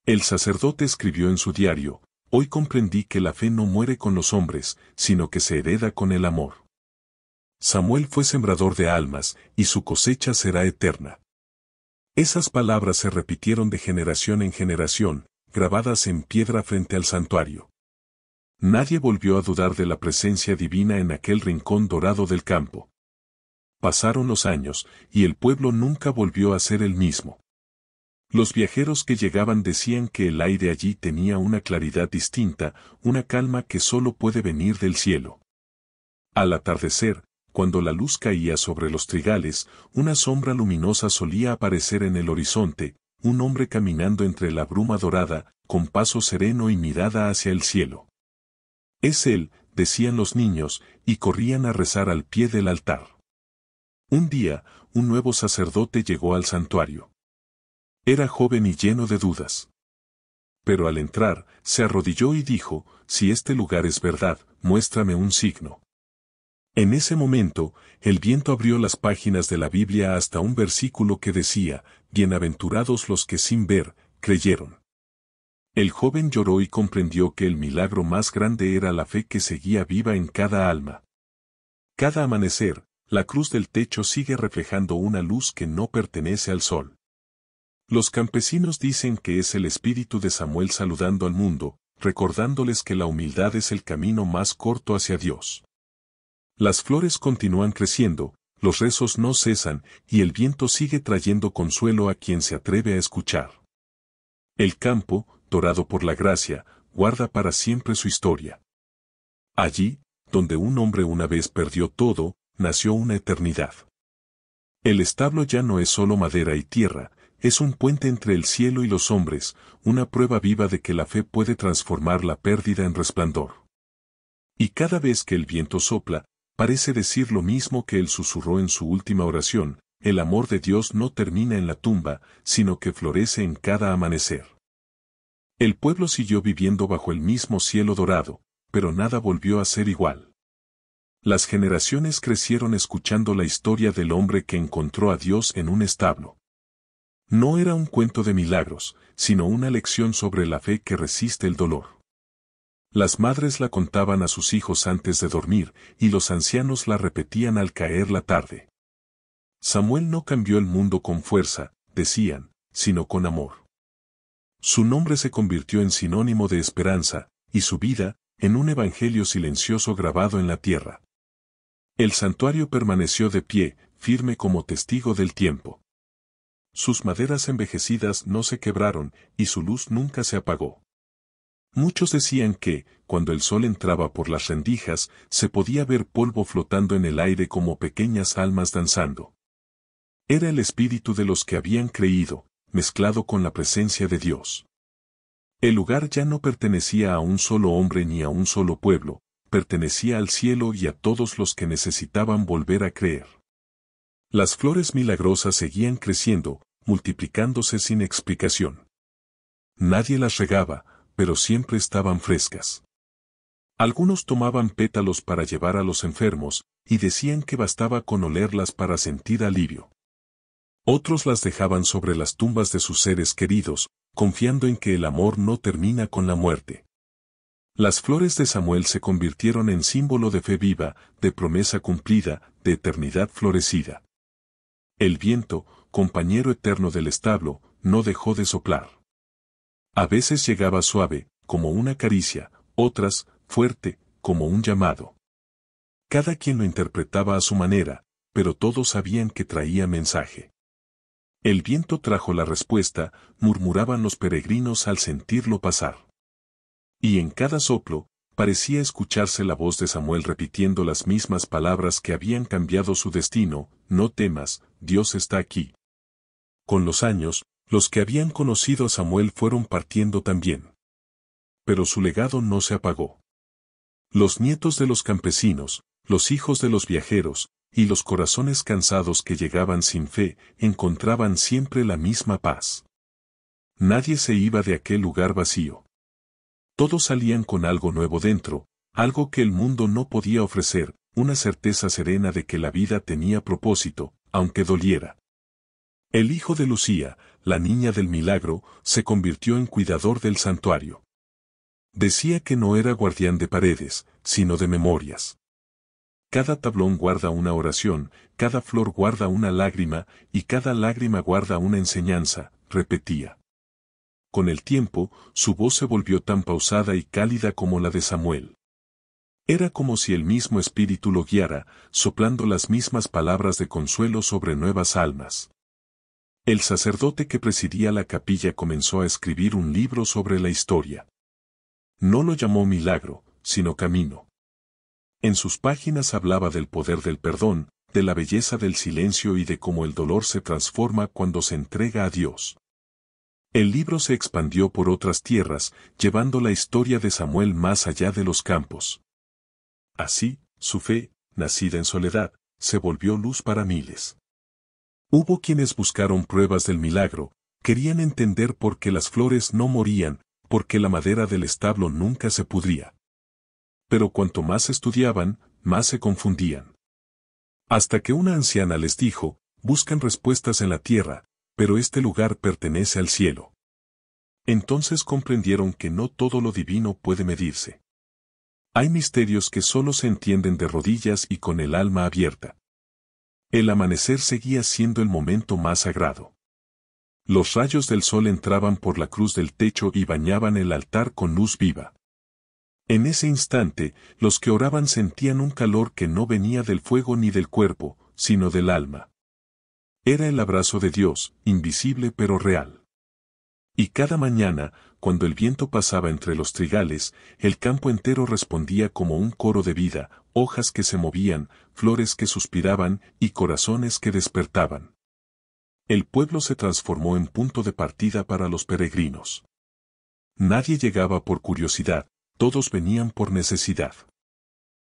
El sacerdote escribió en su diario, hoy comprendí que la fe no muere con los hombres, sino que se hereda con el amor. Samuel fue sembrador de almas, y su cosecha será eterna. Esas palabras se repitieron de generación en generación, grabadas en piedra frente al santuario. Nadie volvió a dudar de la presencia divina en aquel rincón dorado del campo. Pasaron los años, y el pueblo nunca volvió a ser el mismo. Los viajeros que llegaban decían que el aire allí tenía una claridad distinta, una calma que solo puede venir del cielo. Al atardecer, cuando la luz caía sobre los trigales, una sombra luminosa solía aparecer en el horizonte, un hombre caminando entre la bruma dorada, con paso sereno y mirada hacia el cielo. Es él, decían los niños, y corrían a rezar al pie del altar. Un día, un nuevo sacerdote llegó al santuario. Era joven y lleno de dudas. Pero al entrar, se arrodilló y dijo, si este lugar es verdad, muéstrame un signo. En ese momento, el viento abrió las páginas de la Biblia hasta un versículo que decía, bienaventurados los que sin ver, creyeron. El joven lloró y comprendió que el milagro más grande era la fe que seguía viva en cada alma. Cada amanecer, la cruz del techo sigue reflejando una luz que no pertenece al sol. Los campesinos dicen que es el espíritu de Samuel saludando al mundo, recordándoles que la humildad es el camino más corto hacia Dios. Las flores continúan creciendo, los rezos no cesan, y el viento sigue trayendo consuelo a quien se atreve a escuchar. El campo, dorado por la gracia, guarda para siempre su historia. Allí, donde un hombre una vez perdió todo, nació una eternidad. El establo ya no es solo madera y tierra, es un puente entre el cielo y los hombres, una prueba viva de que la fe puede transformar la pérdida en resplandor. Y cada vez que el viento sopla, parece decir lo mismo que él susurró en su última oración, el amor de Dios no termina en la tumba, sino que florece en cada amanecer. El pueblo siguió viviendo bajo el mismo cielo dorado, pero nada volvió a ser igual. Las generaciones crecieron escuchando la historia del hombre que encontró a Dios en un establo. No era un cuento de milagros, sino una lección sobre la fe que resiste el dolor. Las madres la contaban a sus hijos antes de dormir, y los ancianos la repetían al caer la tarde. Samuel no cambió el mundo con fuerza, decían, sino con amor. Su nombre se convirtió en sinónimo de esperanza, y su vida, en un evangelio silencioso grabado en la tierra. El santuario permaneció de pie, firme como testigo del tiempo. Sus maderas envejecidas no se quebraron, y su luz nunca se apagó. Muchos decían que, cuando el sol entraba por las rendijas, se podía ver polvo flotando en el aire como pequeñas almas danzando. Era el espíritu de los que habían creído, mezclado con la presencia de Dios. El lugar ya no pertenecía a un solo hombre ni a un solo pueblo, pertenecía al cielo y a todos los que necesitaban volver a creer. Las flores milagrosas seguían creciendo, multiplicándose sin explicación. Nadie las regaba, pero siempre estaban frescas. Algunos tomaban pétalos para llevar a los enfermos, y decían que bastaba con olerlas para sentir alivio. Otros las dejaban sobre las tumbas de sus seres queridos, confiando en que el amor no termina con la muerte. Las flores de Samuel se convirtieron en símbolo de fe viva, de promesa cumplida, de eternidad florecida. El viento, compañero eterno del establo, no dejó de soplar. A veces llegaba suave, como una caricia, otras, fuerte, como un llamado. Cada quien lo interpretaba a su manera, pero todos sabían que traía mensaje. El viento trajo la respuesta, murmuraban los peregrinos al sentirlo pasar. Y en cada soplo, parecía escucharse la voz de Samuel repitiendo las mismas palabras que habían cambiado su destino: no temas, Dios está aquí. Con los años, los que habían conocido a Samuel fueron partiendo también. Pero su legado no se apagó. Los nietos de los campesinos, los hijos de los viajeros, y los corazones cansados que llegaban sin fe, encontraban siempre la misma paz. Nadie se iba de aquel lugar vacío. Todos salían con algo nuevo dentro, algo que el mundo no podía ofrecer, una certeza serena de que la vida tenía propósito, aunque doliera. El hijo de Lucía, la niña del milagro, se convirtió en cuidador del santuario. Decía que no era guardián de paredes, sino de memorias. Cada tablón guarda una oración, cada flor guarda una lágrima, y cada lágrima guarda una enseñanza, repetía. Con el tiempo, su voz se volvió tan pausada y cálida como la de Samuel. Era como si el mismo espíritu lo guiara, soplando las mismas palabras de consuelo sobre nuevas almas. El sacerdote que presidía la capilla comenzó a escribir un libro sobre la historia. No lo llamó Milagro, sino Camino. En sus páginas hablaba del poder del perdón, de la belleza del silencio y de cómo el dolor se transforma cuando se entrega a Dios. El libro se expandió por otras tierras, llevando la historia de Samuel más allá de los campos. Así, su fe, nacida en soledad, se volvió luz para miles. Hubo quienes buscaron pruebas del milagro, querían entender por qué las flores no morían, por qué la madera del establo nunca se pudría. Pero cuanto más estudiaban, más se confundían. Hasta que una anciana les dijo: buscan respuestas en la tierra, pero este lugar pertenece al cielo. Entonces comprendieron que no todo lo divino puede medirse. Hay misterios que solo se entienden de rodillas y con el alma abierta. El amanecer seguía siendo el momento más sagrado. Los rayos del sol entraban por la cruz del techo y bañaban el altar con luz viva. En ese instante, los que oraban sentían un calor que no venía del fuego ni del cuerpo, sino del alma. Era el abrazo de Dios, invisible pero real. Y cada mañana, cuando el viento pasaba entre los trigales, el campo entero respondía como un coro de vida, hojas que se movían, flores que suspiraban y corazones que despertaban. El pueblo se transformó en punto de partida para los peregrinos. Nadie llegaba por curiosidad, todos venían por necesidad.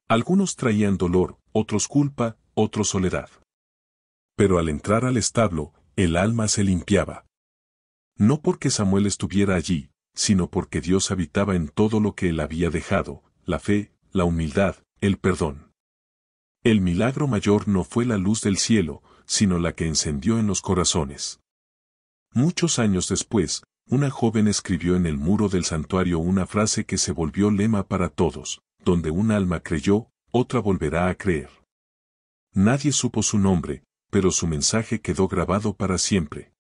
Algunos traían dolor, otros culpa, otros soledad. Pero al entrar al establo, el alma se limpiaba. No porque Samuel estuviera allí, sino porque Dios habitaba en todo lo que él había dejado: la fe, la humildad, el perdón. El milagro mayor no fue la luz del cielo, sino la que encendió en los corazones. Muchos años después, una joven escribió en el muro del santuario una frase que se volvió lema para todos: donde un alma creyó, otra volverá a creer. Nadie supo su nombre, pero su mensaje quedó grabado para siempre.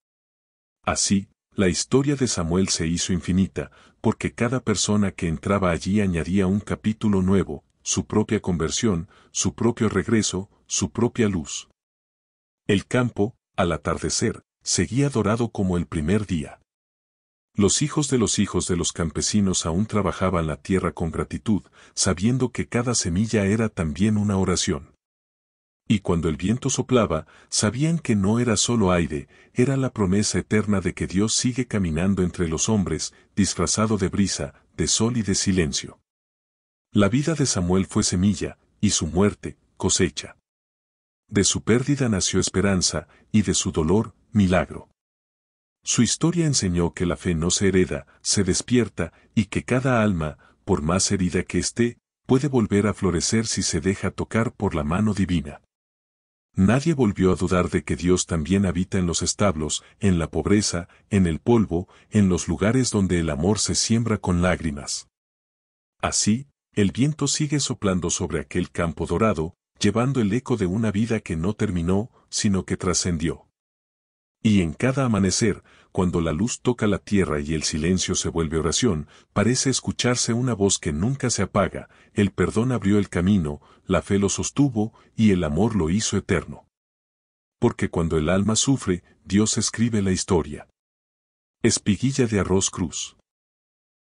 Así, la historia de Samuel se hizo infinita, porque cada persona que entraba allí añadía un capítulo nuevo, su propia conversión, su propio regreso, su propia luz. El campo, al atardecer, seguía dorado como el primer día. Los hijos de los campesinos aún trabajaban la tierra con gratitud, sabiendo que cada semilla era también una oración. Y cuando el viento soplaba, sabían que no era solo aire, era la promesa eterna de que Dios sigue caminando entre los hombres, disfrazado de brisa, de sol y de silencio. La vida de Samuel fue semilla, y su muerte, cosecha. De su pérdida nació esperanza, y de su dolor, milagro. Su historia enseñó que la fe no se hereda, se despierta, y que cada alma, por más herida que esté, puede volver a florecer si se deja tocar por la mano divina. Nadie volvió a dudar de que Dios también habita en los establos, en la pobreza, en el polvo, en los lugares donde el amor se siembra con lágrimas. Así, el viento sigue soplando sobre aquel campo dorado, llevando el eco de una vida que no terminó, sino que trascendió. Y en cada amanecer, cuando la luz toca la tierra y el silencio se vuelve oración, parece escucharse una voz que nunca se apaga: el perdón abrió el camino, la fe lo sostuvo, y el amor lo hizo eterno. Porque cuando el alma sufre, Dios escribe la historia. Espiguilla de Arroz Cruz.